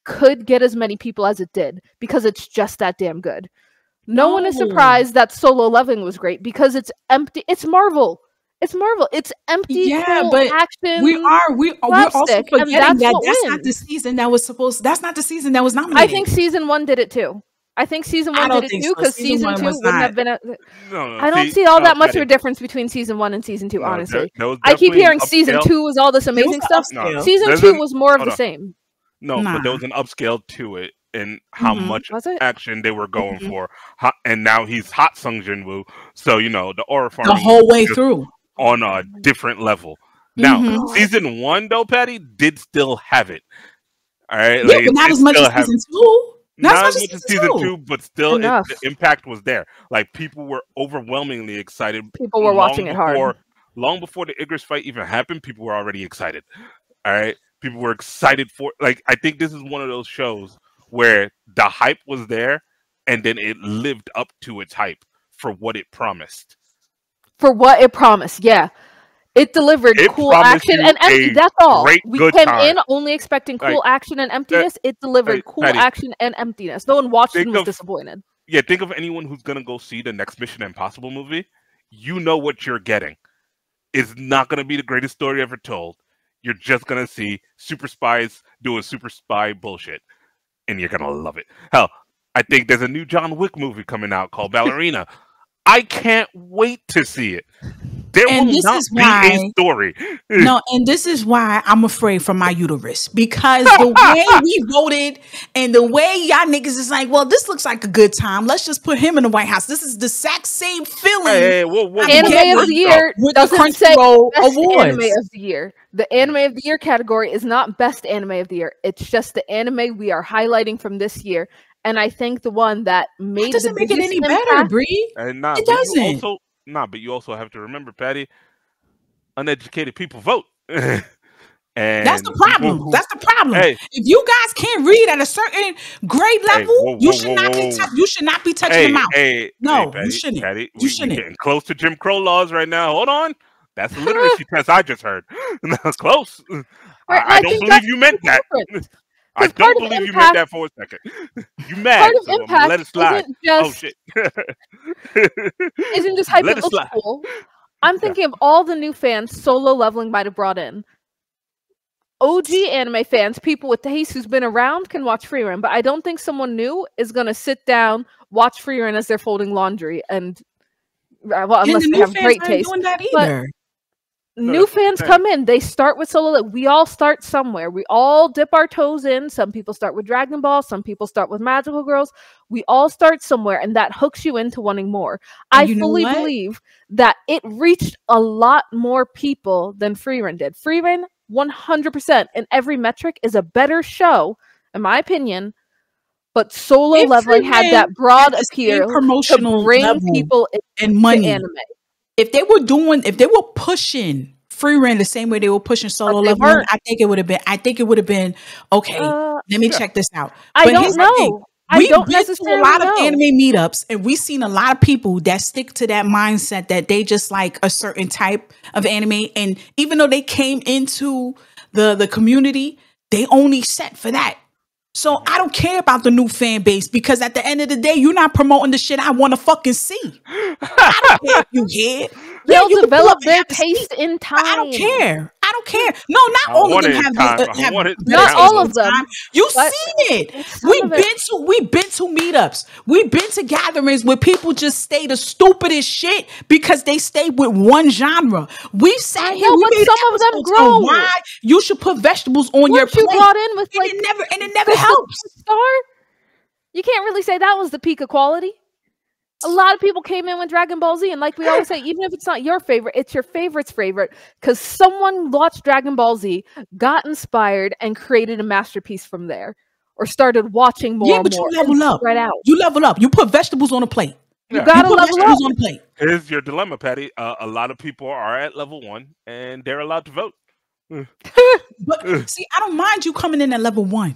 could get as many people as it did because it's just that damn good. No one is surprised that Solo Leveling was great because it's empty. It's Marvel. It's Marvel. It's empty, but action. We're also forgetting that's not the season that was supposed. That's not the season that was nominated. I think season 1 did it too. I think season 1 did it too because season 2 wouldn't have been. I don't see all that much of a difference between season 1 and season 2. Honestly, I keep hearing season 2 was all this amazing stuff. Season 2 was more of the same. No, but there was an upscale to it and how much action they were going for. And now he's hot Sung Jin-woo, so you know the aura farm the whole way through on a different level. Now, season 1 though, Patty, did still have it. All right, yeah, like, but not as much as season 2. Not as much as season 2, but still, the impact was there. Like people were overwhelmingly excited. People were watching it hard. Long before the Igris fight even happened, people were already excited. All right, people were excited for. Like, I think this is one of those shows where the hype was there, and then it lived up to its hype for what it promised. For what it promised, yeah. It delivered cool action and empty. That's all. We came in only expecting cool action and emptiness. It delivered cool action and emptiness. No one watched and was disappointed. Yeah, think of anyone who's going to go see the next Mission Impossible movie. You know what you're getting. It's not going to be the greatest story ever told. You're just going to see super spies doing super spy bullshit. And you're going to love it. Hell, I think there's a new John Wick movie coming out called Ballerina. I can't wait to see it. There will not be a story. No, and this is why I'm afraid for my uterus. Because the way we voted and the way y'all niggas is like, well, this looks like a good time. Let's just put him in the White House. This is the exact same feeling. Anime of the year doesn't say best anime of the year. The anime of the year category is not best anime of the year. It's just the anime we are highlighting from this year. And I think the one that made doesn't make it any better, Bree. It doesn't. But you also have to remember, Patty, uneducated people vote. And that's the problem. That's the problem. Hey, if you guys can't read at a certain grade level, you should not be touching them out. Patty, you shouldn't. Patty, you shouldn't. Getting close to Jim Crow laws right now. Hold on. That's a literacy test I just heard. That's close. I don't believe you meant that. I don't believe you meant that for a second. You mad? Part of impact let it slide. Isn't just, isn't just hype. It looks cool. I'm thinking of all the new fans Solo Leveling might have brought in. OG anime fans, people with taste who's been around, can watch Frieren, but I don't think someone new is going to sit down, watch Frieren as they're folding laundry, and Well, unless the they new have fans great aren't taste. doing that But either. new fans come in. They start with Solo. We all start somewhere. We all dip our toes in. Some people start with Dragon Ball. Some people start with Magical Girls. We all start somewhere, and that hooks you into wanting more. And I you know fully what? believe that it reached a lot more people than Frieren did. Frieren, 100% in every metric, is a better show, in my opinion. But Solo If Leveling had Frieren that broad had the same appeal to promotional bring level people and into money, anime. if they were pushing Frieren the same way they were pushing Solo they Leveling, weren't. I think it would have been okay. Let me check this out. I But don't here's the thing. know. I We've don't been to a necessarily lot of know. anime meetups, and we've seen a lot of people that stick to that mindset that they just like a certain type of anime. And even though they came into the community, they only set for that. So I don't care about the new fan base, because at the end of the day, you're not promoting the shit I want to fucking see. I don't care if you hear. They'll you can pull develop up and their have a seat, taste in but I don't time. care. I don't care. No, not I all of want them it in have time. good, I have want it better Not taste all in of them, time. You've but seen it. some We've of been it. to meetups. We've been to gatherings where people just stay the stupidest shit because they stay with one genre. We sat I here. know, We but made some of them episodes grow. on why you should put vegetables on your Weren't you plate. brought in with like and it never Crystal helps. Star? You can't really say that was the peak of quality. A lot of people came in with Dragon Ball Z, and like we always say, even if it's not your favorite, it's your favorite's favorite, because someone watched Dragon Ball Z, got inspired, and created a masterpiece from there, or started watching more Yeah, and but more. you level up. Spread out. You level up. You put vegetables on a plate. You Yeah. gotta put level up. vegetables on a plate. Here's your dilemma, Patty. A lot of people are at level 1, and they're allowed to vote. But see, I don't mind you coming in at level 1.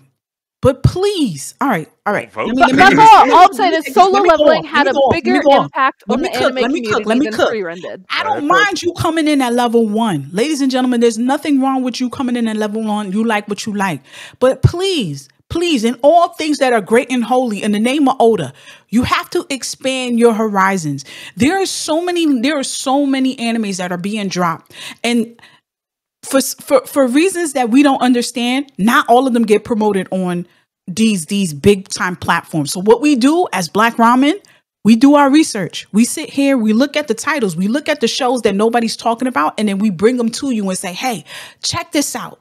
But please, all right. Vote. But that's all. I'll say this: Solo Leveling had a bigger impact on the anime community than Frieren did. I don't mind you coming in at level 1. Ladies and gentlemen, there's nothing wrong with you coming in at level 1. You like what you like. But please, in all things that are great and holy, in the name of Oda, you have to expand your horizons. There are so many animes that are being dropped. And for reasons that we don't understand, not all of them get promoted on these big time platforms. So what we do as Black Ramen, we do our research. We sit here, we look at the titles, we look at the shows that nobody's talking about, and then we bring them to you and say, hey, check this out.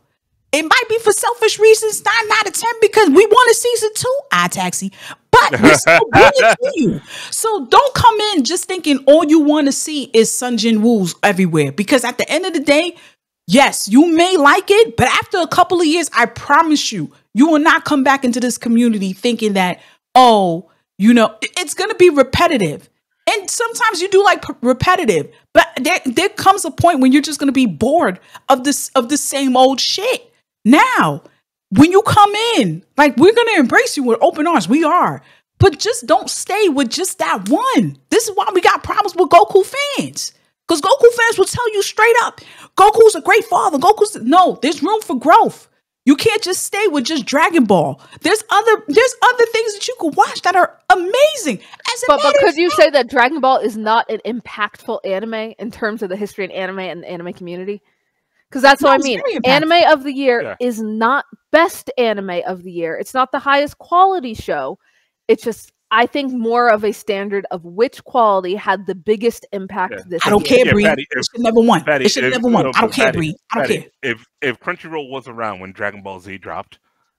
It might be for selfish reasons, 9 out of 10, because we want a season 2, iTaxi, but we still bring it to you. So don't come in just thinking all you want to see is Sun Jin Woos everywhere, because at the end of the day, yes, you may like it, but after a couple of years, I promise you, you will not come back into this community thinking that, oh, it's going to be repetitive. And sometimes you do like repetitive, but there comes a point when you're just going to be bored of the same old shit. Now, when you come in, like, we're going to embrace you with open arms. We are. But just don't stay with just that one. This is why we got problems with Goku fans. Because Goku fans will tell you straight up, Goku's a great father. No, there's room for growth. You can't just stay with just Dragon Ball. There's other things that you could watch that are amazing. But could you say that Dragon Ball is not an impactful anime in terms of the history of anime and the anime community? Because that's what I mean. Anime of the year is not best anime of the year. It's not the highest quality show. It's just, I think, more of a standard of which quality had the biggest impact this year. I don't care, Bree. It should never won. It should never won. I don't care, Bree. I don't care. If Crunchyroll was around when Dragon Ball Z dropped,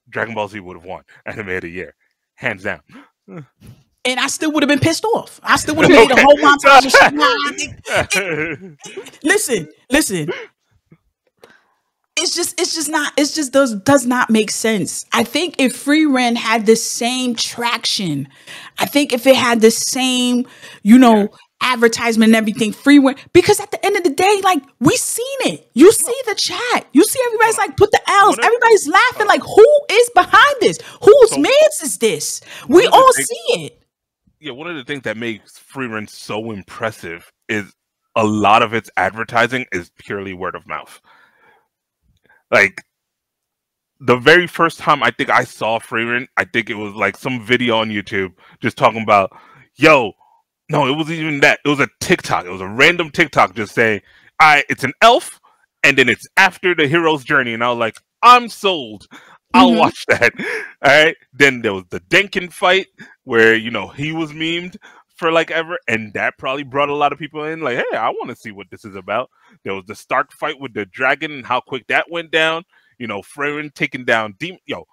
Dragon Ball Z would have won Anime of the Year. Hands down. And I still would have been pissed off. I still would have made a whole montage of shit. Listen. It just does not make sense. I think if Frieren had the same traction, I think if it had the same, advertisement and everything, Frieren, because at the end of the day, like, we seen it. You see the chat. You see everybody's like, put the L's. Everybody's laughing like, who is behind this? Whose mans is this? We all see it. Yeah, one of the things that makes Frieren so impressive is a lot of its advertising is purely word of mouth. Like, the very first time I think I saw Frieren, I think it was like some video on YouTube just talking about, no, it wasn't even that. It was a TikTok. It was a random TikTok just saying, it's an elf, and then it's after the hero's journey. And I was like, I'm sold. I'll watch that. All right. Then there was the Denkin fight where, he was memed for like ever, and that probably brought a lot of people in. Like, hey, I want to see what this is about. There was the Stark fight with the dragon and how quick that went down. You know, Frieren taking down Demon. Yo,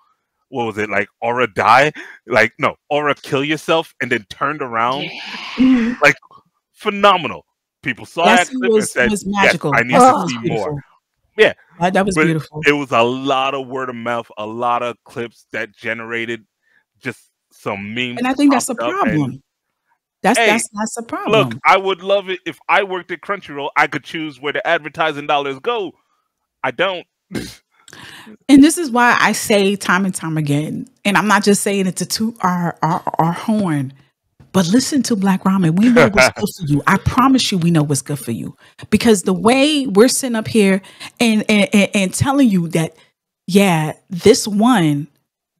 what was it like? Aura die? Like, no, Aura kill yourself and then turned around. Yeah. Like, phenomenal. People saw that clip and said, was magical. yes, I need to see more. Yeah, that was but beautiful. It was a lot of word of mouth, a lot of clips that generated just some memes. And I think that's a problem. That's a problem. Look, I would love it if I worked at Crunchyroll. I could choose where the advertising dollars go. I don't. And this is why I say time and time again, and I'm not just saying it to toot our horn, but listen to Black Ramen. We know what's good for you. I promise you we know what's good for you. Because the way we're sitting up here and telling you that, yeah, this one,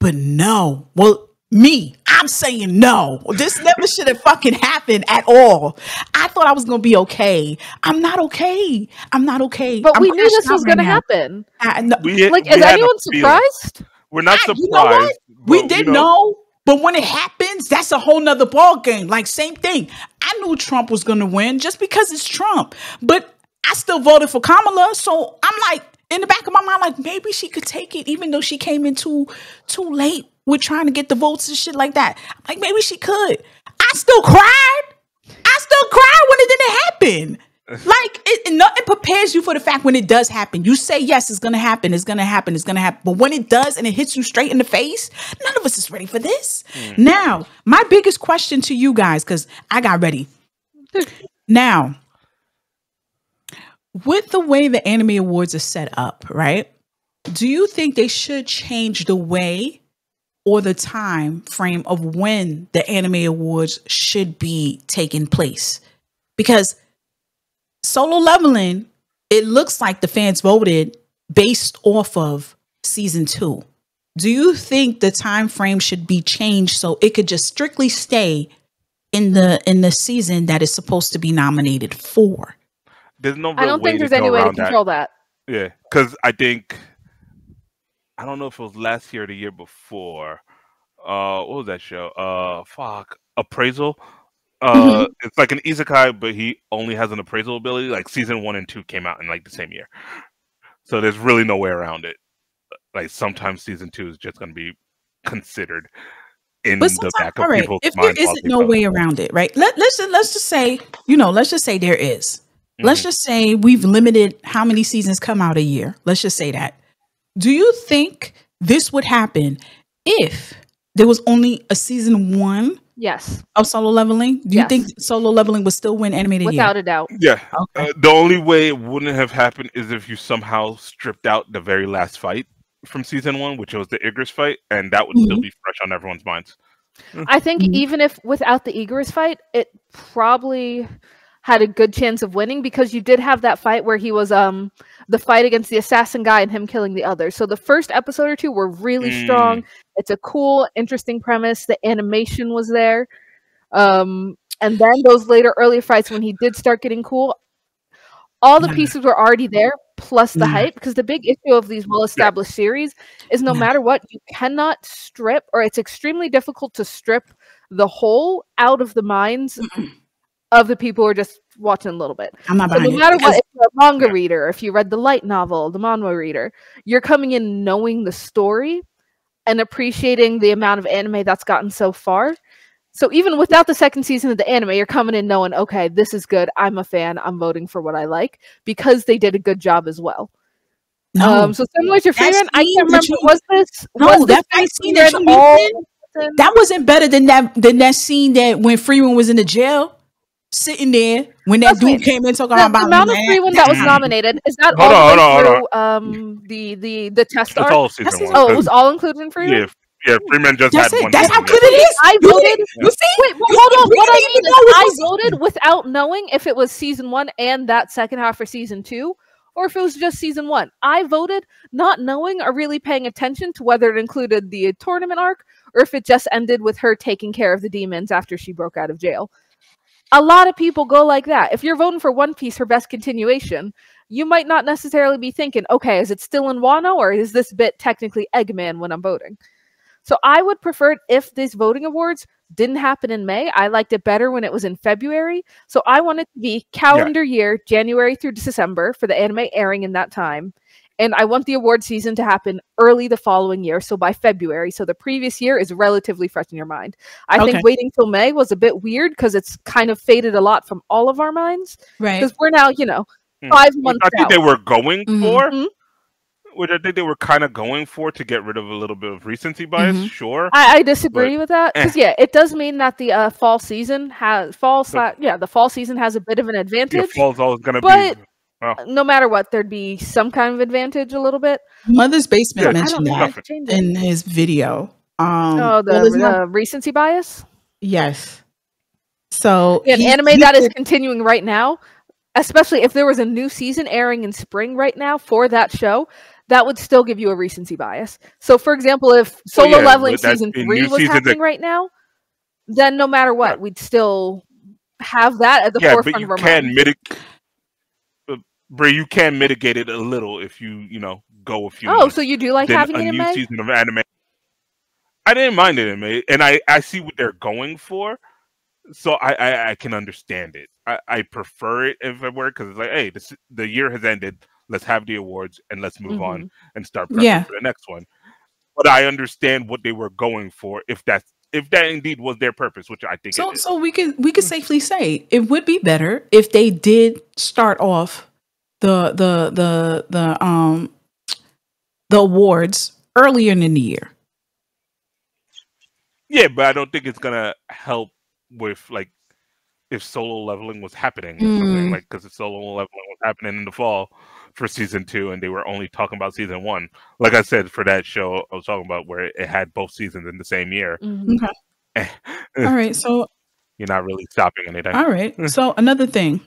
but no. Well, I'm saying no. This never should have fucking happened at all. I thought I was going to be okay. I'm not okay. But we knew this was going to happen. Is anyone surprised? We're not surprised. You know what? We did know. But when it happens, that's a whole nother ball game. Like, same thing. I knew Trump was going to win just because it's Trump. But I still voted for Kamala. So I'm like, in the back of my mind, like, maybe she could take it, even though she came in too late with trying to get the votes and shit like that. I'm like, maybe she could. I still cried. When it didn't happen. Like, nothing prepares you for the fact when it does happen. You say, yes, it's going to happen. But when it does and it hits you straight in the face, none of us is ready for this. Now, my biggest question to you guys, because I got ready. Now, with the way the Anime Awards are set up, right? Do you think they should change the way or the time frame of when the Anime Awards should be taking place? Because Solo Leveling, it looks like the fans voted based off of season 2. Do you think the time frame should be changed so it could just strictly stay in the season that is supposed to be nominated for? There's no real I don't think there's any way to control that. Yeah, because I don't know if it was last year or the year before. What was that show? Appraisal. It's like an isekai, but he only has an appraisal ability. Like season 1 and 2 came out in like the same year, so there's really no way around it. Like sometimes season 2 is just going to be considered in the back of people's minds. If there isn't no way around it, right? Let's just say, let's just say there is. Let's just say we've limited how many seasons come out a year. Let's just say that. Do you think this would happen if there was only a season 1? Yes. Of Solo Leveling? Do you think Solo Leveling would still win animated without a doubt? Yeah. Okay. The only way it wouldn't have happened is if you somehow stripped out the very last fight from season 1, which was the Igris fight, and that would still be fresh on everyone's minds. I think even if without the Igris fight, it probably had a good chance of winning because you did have that fight where he was the fight against the assassin guy and him killing the other. So the first episode or two were really strong. It's a cool, interesting premise. The animation was there. And then those later early fights when he did start getting cool, all the pieces were already there, plus the hype. Because the big issue of these well-established series is no matter what, you cannot strip, or it's extremely difficult to strip the whole out of the minds of the people who are just watching a little bit. I'm not so no matter what, if you're a manga reader, if you read the light novel, the manhwa reader, you're coming in knowing the story and appreciating the amount of anime that's gotten so far. So even without the second season of the anime, you're coming in knowing, okay, this is good. I'm a fan. I'm voting for what I like because they did a good job as well. No, so similar to Frieren, I can't remember. That wasn't better than that scene that when Frieren was in the jail. Sitting there when that dude came in talking about the amount of Frieren that was nominated. Is that all the test arc? All season 1. Oh, it was all included in Frieren? Yeah, Frieren just had one. That's how good it is. I voted. You see? Wait, hold on. What I mean is, I voted without knowing if it was season 1 and that second half for season 2, or if it was just season 1. I voted not knowing or really paying attention to whether it included the tournament arc or if it just ended with her taking care of the demons after she broke out of jail. A lot of people go like that. If you're voting for One Piece, her best continuation, you might not necessarily be thinking, okay, is it still in Wano or is this bit technically Eggman when I'm voting? So I would prefer it if these voting awards didn't happen in May. I liked it better when it was in February. So I want it to be calendar year, January through December for the anime airing in that time. And I want the award season to happen early the following year, so by February. So the previous year is relatively fresh in your mind. I think waiting till May was a bit weird because it's kind of faded a lot from all of our minds. Right. Because we're now, 5 months I think out. they were going for, Mhm. which I think they were kind of going for to get rid of a little bit of recency bias. Sure. I disagree with that because it does mean that the fall season has the fall season has a bit of an advantage. Fall's always going to but be. no matter what, there'd be some kind of advantage a little bit. Mother's Basement I mentioned don't that think change it. in his video. The recency bias. Yes. So an anime that is continuing right now, especially if there was a new season airing in spring right now for that show, that would still give you a recency bias. So, for example, if Solo Leveling season 3 was happening right now, then no matter what, we'd still have that at the forefront of our mind. Bray, you can mitigate it a little if you go a few. Oh, so you do like having a it in new May? season of anime. I didn't mind it in May, and I see what they're going for, so I can understand it. I prefer it in February because it's like, hey, the year has ended. Let's have the awards and let's move on and start prepping for the next one. But I understand what they were going for if that indeed was their purpose, which I think it is. So we could safely say it would be better if they did start off the awards earlier in the year. Yeah, but I don't think it's gonna help with like if Solo Leveling was happening or something, like because if Solo Leveling was happening in the fall for season 2 and they were only talking about season 1, like I said for that show I was talking about where it had both seasons in the same year. Okay. All right, so you're not really stopping anything. All right. So another thing,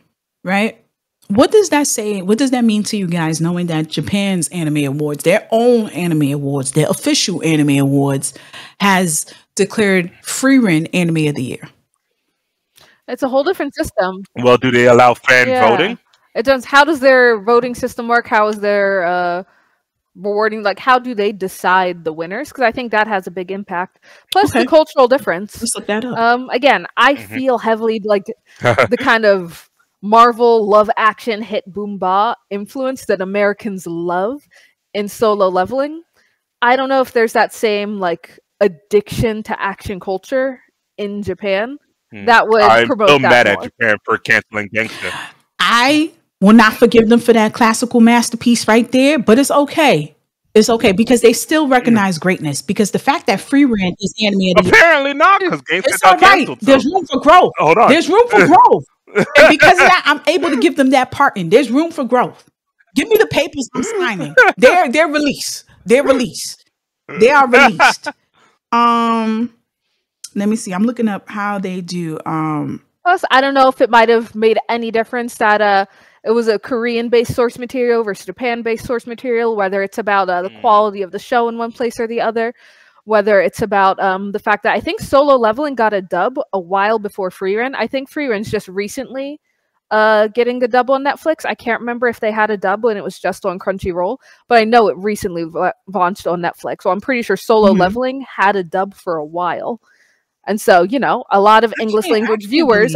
right? What does that say? What does that mean to you guys, knowing that Japan's anime awards, their own anime awards, their official anime awards, has declared Frieren Anime of the Year? It's a whole different system. Well, do they allow fan voting? It does. How does their voting system work? How is their rewarding? Like, how do they decide the winners? Because I think that has a big impact. Plus the cultural difference. Let's look that up. Again, I feel heavily like the kind of Marvel love action hit boom ba influence that Americans love in Solo Leveling. I don't know if there's that same like addiction to action culture in Japan that would promote I'm that mad more. at Japan for canceling Gangsta. I will not forgive them for that classical masterpiece right there, but it's okay. It's okay because they still recognize greatness. Because the fact that Frieren is anime of the year, apparently not, because Gangsta it's got all right. canceled. There's room for growth. Hold on. There's room for growth. And because of that, I'm able to give them that pardon. There's room for growth. Give me the papers I'm signing. They're released. They're released. They are released. Let me see. I'm looking up how they do. Plus, I don't know if it might have made any difference that it was a Korean-based source material versus Japan-based source material, whether it's about the quality of the show in one place or the other, whether it's about the fact that I think Solo Leveling got a dub a while before Frieren. I think Frieren's just recently getting the dub on Netflix. I can't remember if they had a dub when it was just on Crunchyroll, but I know it recently launched on Netflix. So I'm pretty sure Solo Leveling had a dub for a while. And so, a lot of English language viewers,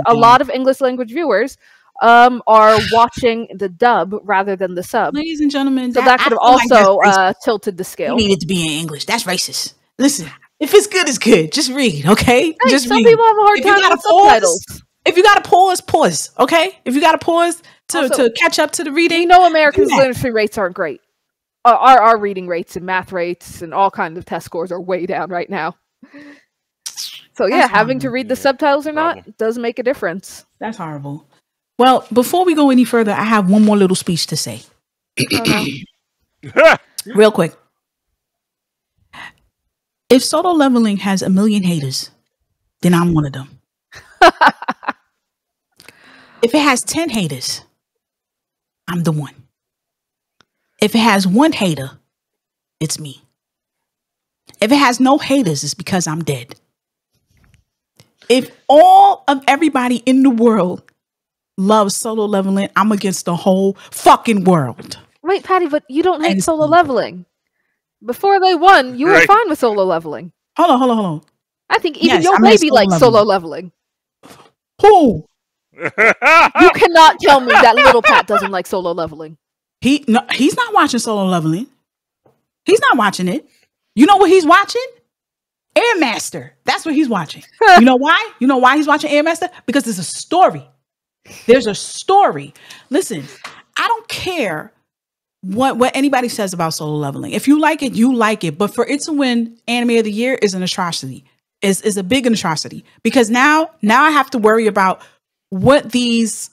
are watching the dub rather than the sub. Ladies and gentlemen, so that could have also tilted the scale. You need it to be in English. That's racist. Listen, if it's good, it's good. Just read, okay? Hey, just some read. people have a hard If time you gotta with subtitles. If you got to pause, okay? If you got to pause to catch up to the reading. You know Americans' literacy rates aren't great. Our reading rates and math rates and all kinds of test scores are way down right now. So yeah, having to read the subtitles or not does make a difference. That's horrible. Well, before we go any further, I have one more little speech to say. Real quick. If Solo Leveling has 1 million haters, then I'm one of them. If it has 10 haters, I'm the one. If it has 1 hater, it's me. If it has no haters, it's because I'm dead. If all of everybody in the world loves Solo Leveling, I'm against the whole fucking world. Wait, Patty, but you don't hate Solo Leveling. Before they won, you were fine with Solo Leveling. Hold on. I think even Yes, your I meant baby Solo likes Leveling. solo leveling. Who? You cannot tell me that little Pat doesn't like solo leveling. He's not watching Solo Leveling. He's not watching it. You know what he's watching? Air Master. That's what he's watching. You know why? You know why he's watching Air Master? Because there's a story. There's a story. Listen, I don't care what anybody says about Solo Leveling. If you like it, you like it. But for it to win Anime of the Year is an atrocity. Is a big atrocity. Because now I have to worry about what these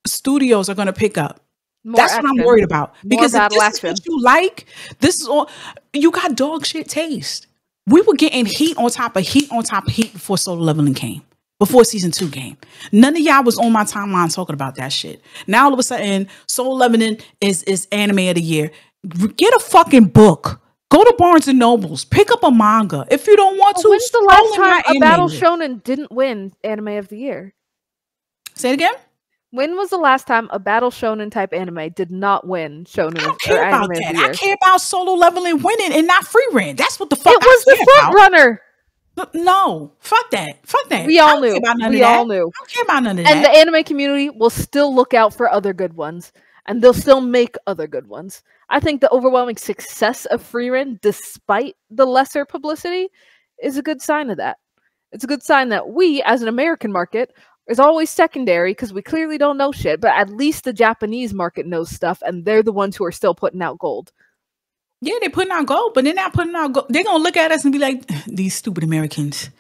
studios are going to pick up. That's action. what I'm worried about. Because if battle this action. is what you like, this is all you got dog shit taste. We were getting heat on top of heat on top of heat before Solo Leveling came. Before season 2 came. None of y'all was on my timeline talking about that shit. Now all of a sudden, Solo Leveling is Anime of the Year. Get a fucking book. Go to Barnes and Nobles. Pick up a manga. If you don't want to, When's the last scroll in my time a battle anime. shonen didn't win Anime of the Year? Say it again? When was the last time a battle shonen type anime did not win shonen? I don't care about Anime that. of the Year? I care about Solo Leveling winning and not Frieren. That's what the fuck It was the front runner. No, fuck that. Fuck that. We I all don't care knew. about none We of that. all knew. I don't care about none of And that. the anime community will still look out for other good ones, and they'll still make other good ones. I think the overwhelming success of Frieren, despite the lesser publicity, is a good sign of that. It's a good sign that we, as an American market, is always secondary because we clearly don't know shit, but at least the Japanese market knows stuff, and they're the ones who are still putting out gold. Yeah, they're putting out gold, but they're not putting out gold. They're going to look at us and be like, these stupid Americans.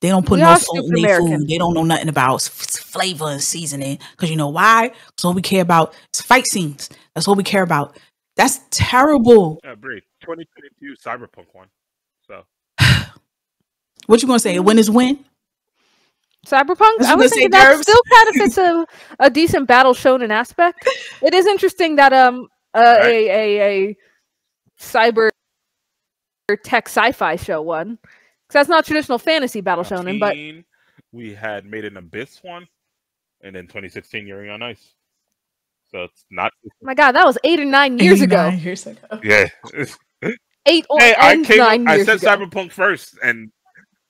They don't put We no are salt in stupid their American. food. They don't know nothing about flavor and seasoning. Because you know why? Because all we care about is fight scenes. That's all we care about. That's terrible. Bree, 2022 Cyberpunk one. So What you going to say? Win is win? Cyberpunk, That's I what was they say, thinking that Derbs. still kind of fits a decent battle shonen aspect. It is interesting that a cyber tech sci-fi show won, because that's not traditional fantasy battle shonen. But we had Made in Abyss one, and then 2016 Yuri on Ice. So it's not. my God, that was 8 or 9 years ago. 89 years ago. Yeah. 8 or Hey, and 9 I years said ago. Cyberpunk first, and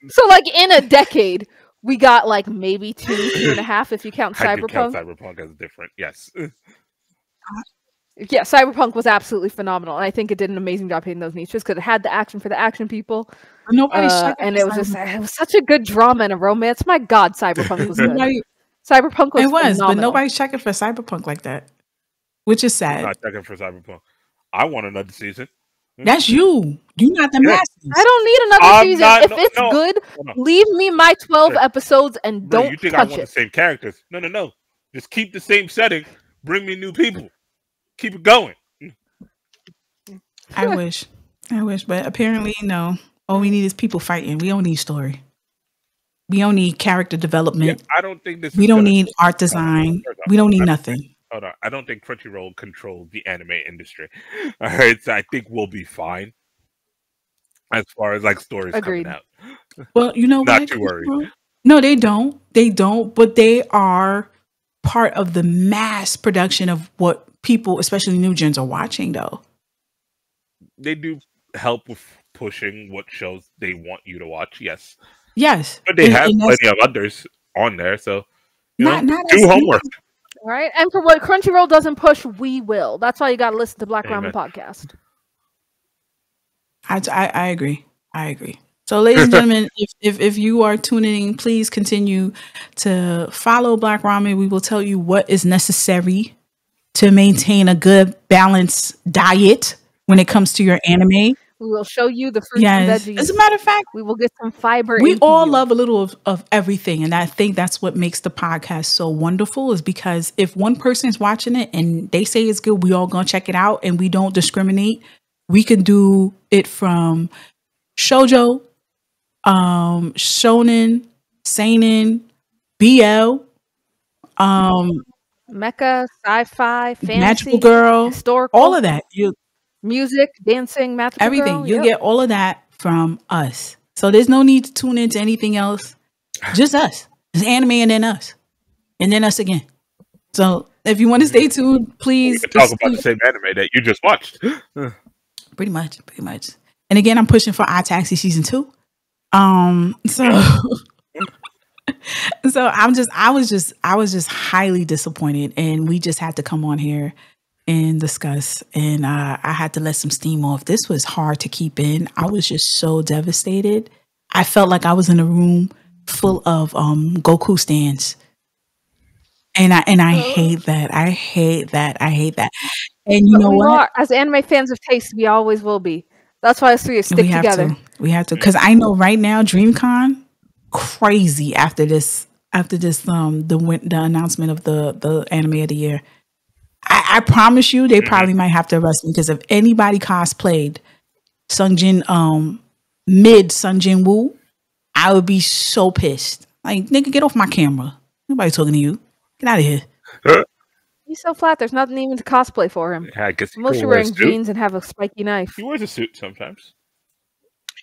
So like in a decade, we got like maybe 2.5 if you count I do count Cyberpunk. Cyberpunk as different. Yes. Yeah, Cyberpunk was absolutely phenomenal, and I think it did an amazing job hitting those niches because it had the action for the action people. Nobody's checking and for it was just Cyberpunk. it was such a good drama and a romance. My God, Cyberpunk was good. Nobody- Cyberpunk was It was, but phenomenal. nobody's checking for Cyberpunk like that, which is I'm sad. not checking for Cyberpunk. I want another season. That's you. You not the Yeah. masses. I don't need another I'm season. not- If no, it's no. good, No. leave me my 12 Yeah. episodes and Bro, don't you think I touch want it. the same characters? No. Just keep the same setting. Bring me new people. Keep it going. I wish, but apparently no. All we need is people fighting. We don't need story. We don't need character development. I don't think this. We is don't gonna- need art design. Hold on. We don't need nothing. Hold on. I don't think Crunchyroll controls the anime industry. All right, so I think we'll be fine as far as like stories Agreed. coming out. Well, you know Not what? too worried. No, they don't. They don't. But they are part of the mass production of what people, especially new gens, are watching. Though They do help with pushing what shows they want you to watch. Yes, yes, but they have and that's plenty of others on there. So you not know, not do as homework. All right, and for what Crunchyroll doesn't push, we will. That's why you got to listen to Black Amen. Ramen Podcast. I agree. I agree. So, ladies and gentlemen, if you are tuning in, please continue to follow Black Ramen. We will tell you what is necessary to maintain a good balanced diet when it comes to your anime. We will show you the fruits and Yes. veggies. As a matter of fact, we will get some fiber. we into all you. love a little of everything. And I think that's what makes the podcast so wonderful, is because if one person is watching it and they say it's good, we all gonna check it out and we don't discriminate. We can do it from shoujo, shonen, seinen, BL, mecha, sci-fi, fantasy, magical girl, historical, all of that. You music, dancing, magical everything. girl. You Yep. get all of that from us. So there's no need to tune into anything else. Just us. It's anime and then us. And then us again. So if you want to stay tuned, We please can talk about the same anime that you just watched. pretty much. And again, I'm pushing for iTaxi season 2. So so I was just highly disappointed, and we just had to come on here and discuss, and I had to let some steam off. This was hard to keep in. I was just so devastated. I felt like I was in a room full of Goku stands. And I hate that. I hate that. I hate that. And you But know we what? are, as anime fans of taste, we always will be. That's why us three stick We have together. to. We have to, because I know right now DreamCon crazy after this the announcement of the anime of the year. I promise you they probably might have to arrest me, because if anybody cosplayed Sungjin mid Sungjin Woo, I would be so pissed. Like, nigga, get off my camera. Nobody talking to you. Get out of here. He's so flat. There's nothing even to cosplay for him. I guess Mostly wear a wearing suit. jeans and have a spiky knife. He wears a suit sometimes.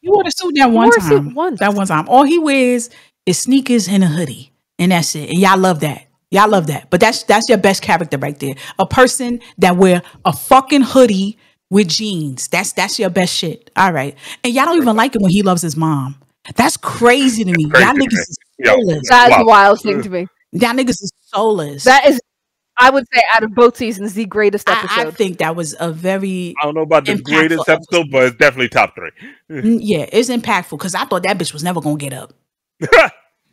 He wore the suit that He one wore a suit time. once. That one time. All he wears is sneakers and a hoodie. And that's it. And y'all love that. Y'all love that. But that's your best character right there. A person that wear a fucking hoodie with jeans. That's your best shit. All right. And y'all don't even like it when he loves his mom. That's crazy to me. Crazy Y'all to niggas me. is Yo, soulless. That is wow. the wildest thing to me. Y'all niggas is soulless. That is, I would say, out of both seasons, the greatest episode. I think that was a very I don't know about the impactful greatest episode, but it's definitely top 3. Yeah, it's impactful, because I thought that bitch was never gonna get up.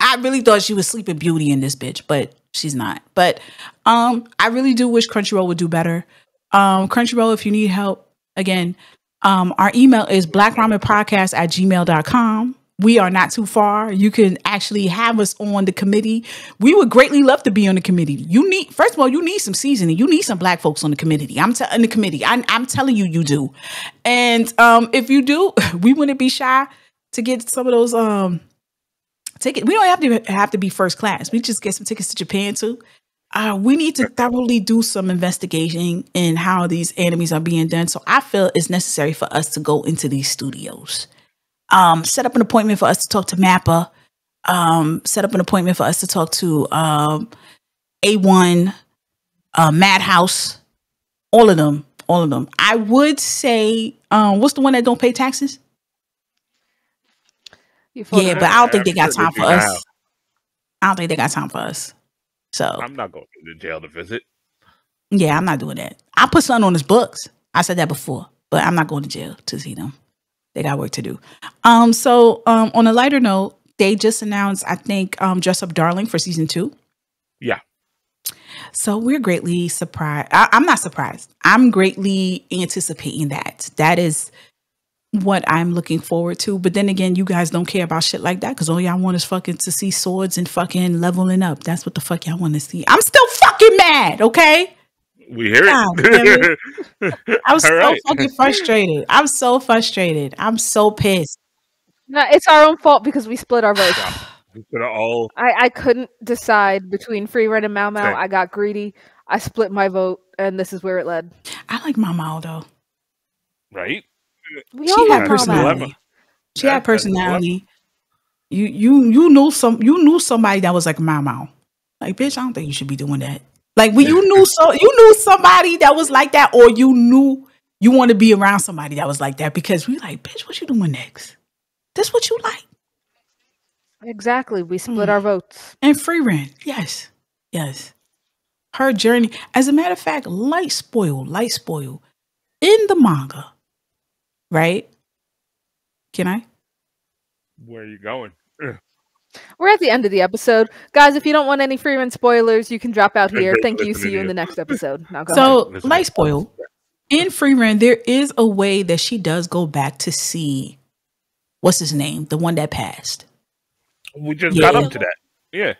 I really thought she was Sleeping Beauty in this bitch, but she's not. But I really do wish Crunchyroll would do better. Crunchyroll, if you need help, again, our email is blackramenpodcast@gmail.com. We are not too far. You can actually have us on the committee. We would greatly love to be on the committee. First of all, you need some seasoning. You need some black folks on the committee. I'm telling you, you do. And if you do, we wouldn't be shy to get some of those tickets. We don't have to be first class. We just get some tickets to Japan too. We need to thoroughly do some investigation in how these animes are being done. So I feel it's necessary for us to go into these studios. Set up an appointment for us to talk to Mappa. Set up an appointment for us to talk to A1, Madhouse, all of them. I would say, what's the one that don't pay taxes? Yeah, but I don't think they got time for us. I don't think they got time for us. So I'm not going to jail to visit. Yeah, I'm not doing that. I put something on his books. I said that before, but I'm not going to jail to see them. They got work to do. So on a lighter note, they just announced, I think, Dress Up Darling for season 2. Yeah. So we're greatly surprised. I'm not surprised. I'm greatly anticipating that. That is what I'm looking forward to. But then again, you guys don't care about shit like that, because all y'all want is fucking to see swords and fucking leveling up. That's what the fuck y'all want to see. I'm still fucking mad, okay? We hear it. I'm so fucking frustrated. I'm so frustrated. I'm so pissed. No, it's our own fault because we split our votes. We could have all. I couldn't decide between Frieren and Mao Mao. Same. I got greedy. I split my vote, and this is where it led. I like Mao Mao though. Right? We all had love Mao Mao. personality. She had personality. You knew somebody that was like Mao Mao. Like, bitch, I don't think you should be doing that. Like, when you knew somebody that was like that, or you knew you want to be around somebody that was like that, because we like, bitch, what you doing next? This what you like? Exactly. We split our votes. And Frieren, yes. Her journey. As a matter of fact, light spoil in the manga, right? Can I? Where are you going? We're at the end of the episode. Guys, if you don't want any Frieren spoilers, you can drop out here. Thank you. Listening See you to in you. the next episode. Now go ahead. So, light spoil. In Frieren, there is a way that she does go back to see, what's his name? The one that passed. We just got up to that. Yeah.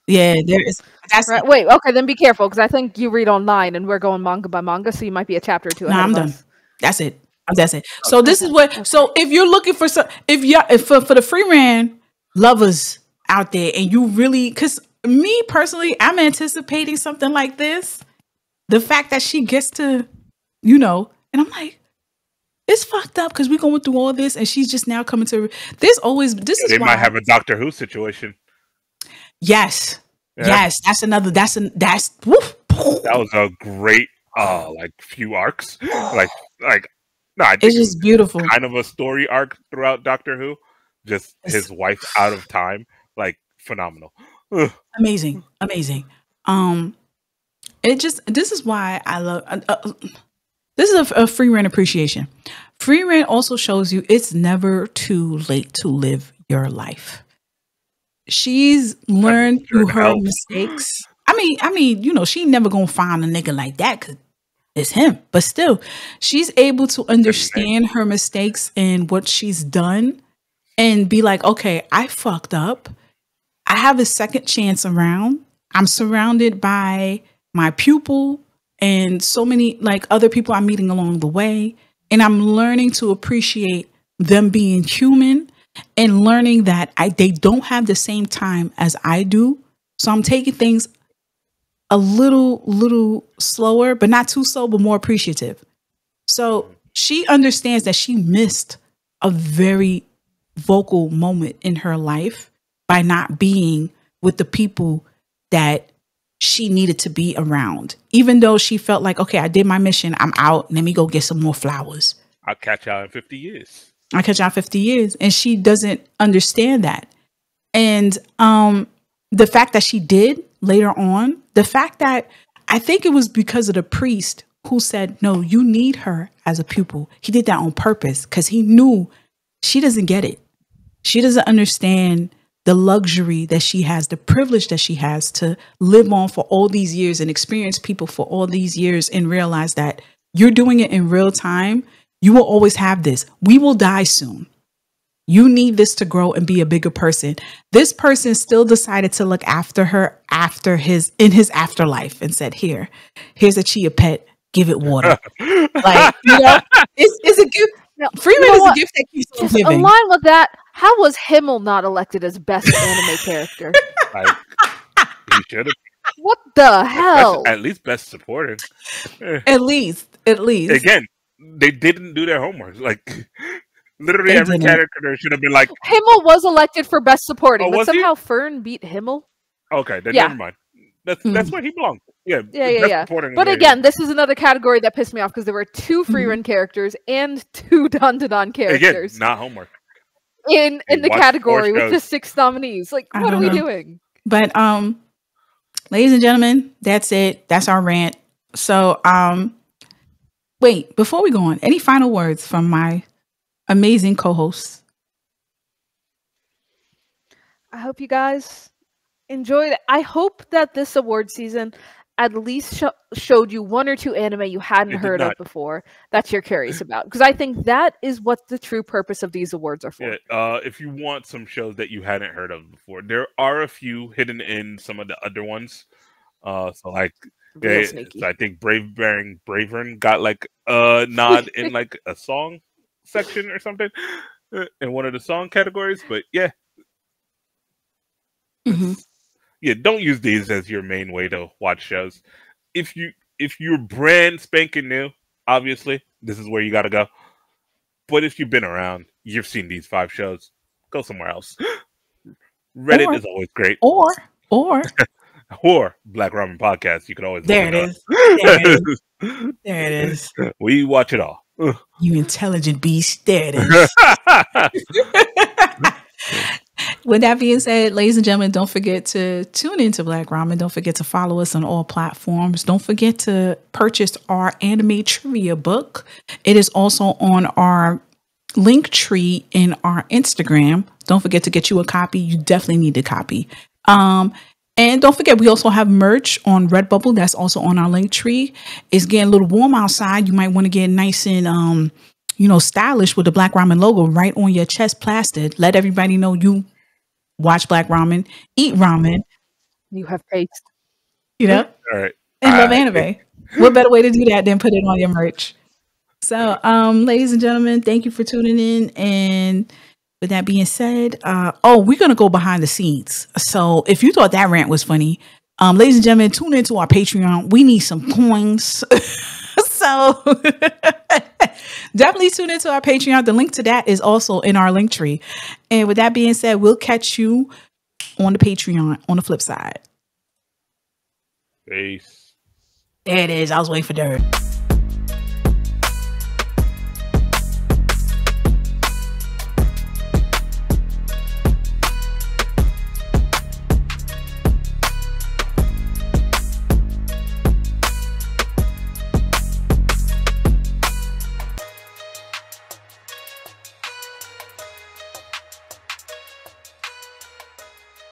Yeah, there is. That's Right. Wait, okay, then be careful, because I think you read online and we're going manga by manga, so you might be a chapter or two ahead I'm of done. us. That's it. So this is what. So if you're looking for some, if for the Frieren lovers out there, and you really, because me personally, I'm anticipating something like this. The fact that she gets to, and I'm like, it's fucked up because we're going through all this, and she's just now coming to. This is They why, might have a Doctor Who situation. Yes. Yeah. Yes, that's another. That's woof. That was a great, few arcs. No, I think It's just beautiful. kind of a story arc throughout Doctor Who, just his wife out of time, like phenomenal. Ugh. Amazing. This is why I love this is a free rent appreciation. Free rent also shows you it's never too late to live your life. She's learned through her mistakes. I mean, you know, she never gonna find a nigga like that because it's him. But still, she's able to understand her mistakes and what she's done and be like, okay, I fucked up. I have a second chance around. I'm surrounded by my pupil and so many like other people I'm meeting along the way. And I'm learning to appreciate them being human and learning that they don't have the same time as I do. So I'm taking things a little slower, but not too slow, but more appreciative. So she understands that she missed a very vocal moment in her life by not being with the people that she needed to be around. Even though she felt like, okay, I did my mission, I'm out, let me go get some more flowers. I'll catch y'all in 50 years. I'll catch y'all in 50 years. And she doesn't understand that. And the fact that she did later on, the fact that I think it was because of the priest who said, no, you need her as a pupil. He did that on purpose because he knew she doesn't get it. She doesn't understand the luxury that she has, the privilege that she has to live on for all these years and experience people for all these years and realize that you're doing it in real time. You will always have this. We will die soon. You need this to grow and be a bigger person. This person still decided to look after her in his afterlife and said, here's a chia pet, give it water. Like, you know, it's a gift. Freeman is a gift that keeps on giving. In line with that, how was Himmel not elected as best anime character? He should have. What the hell? At least best supporting. At least. Again, they didn't do their homework. Like, literally every character should have been like... Himmel was elected for best supporting, but somehow he? Fern beat Himmel. Okay, then never mind. That's where he belonged. Yeah. But again, this is another category that pissed me off because there were 2 Frieren characters and 2 Dandadan characters. Again, not homework. In the category with the 6 nominees. Like, what are we doing? But ladies and gentlemen, that's it. That's our rant. So wait, before we go on, any final words from my amazing co-hosts? I hope you guys enjoyed it. I hope that this award season at least showed you 1 or 2 anime you hadn't heard of before that you're curious about. Because I think that is what the true purpose of these awards are for. Yeah, if you want some shows that you hadn't heard of before, there are a few hidden in some of the other ones. So like, so I think Bravern got like a nod in like a song section or something in one of the song categories. But yeah. Yeah, don't use these as your main way to watch shows. If you're brand spanking new, obviously, this is where you gotta go. But if you've been around, you've seen these 5 shows, go somewhere else. Reddit is always great. Or Black Ramen Podcast. You could always There it is. We watch it all. You intelligent beast. There it is. With that being said, ladies and gentlemen, don't forget to tune into Black Ramen. Don't forget to follow us on all platforms. Don't forget to purchase our anime trivia book. It is also on our link tree in our Instagram. Don't forget to get you a copy. You definitely need a copy. And don't forget, we also have merch on Redbubble. That's also on our link tree. It's getting a little warm outside. You might want to get nice and stylish with the Black Ramen logo right on your chest plastered. Let everybody know you watch Black Ramen, eat ramen. You have taste. You know? All right. And love anime. What better way to do that than put it on your merch? So, ladies and gentlemen, thank you for tuning in. And with that being said, we're going to go behind the scenes. So if you thought that rant was funny, ladies and gentlemen, tune into our Patreon. We need some coins. So definitely tune into our Patreon. The link to that is also in our link tree. And with that being said, we'll catch you on the Patreon on the flip side. Peace. There it is. I was waiting for Dirt.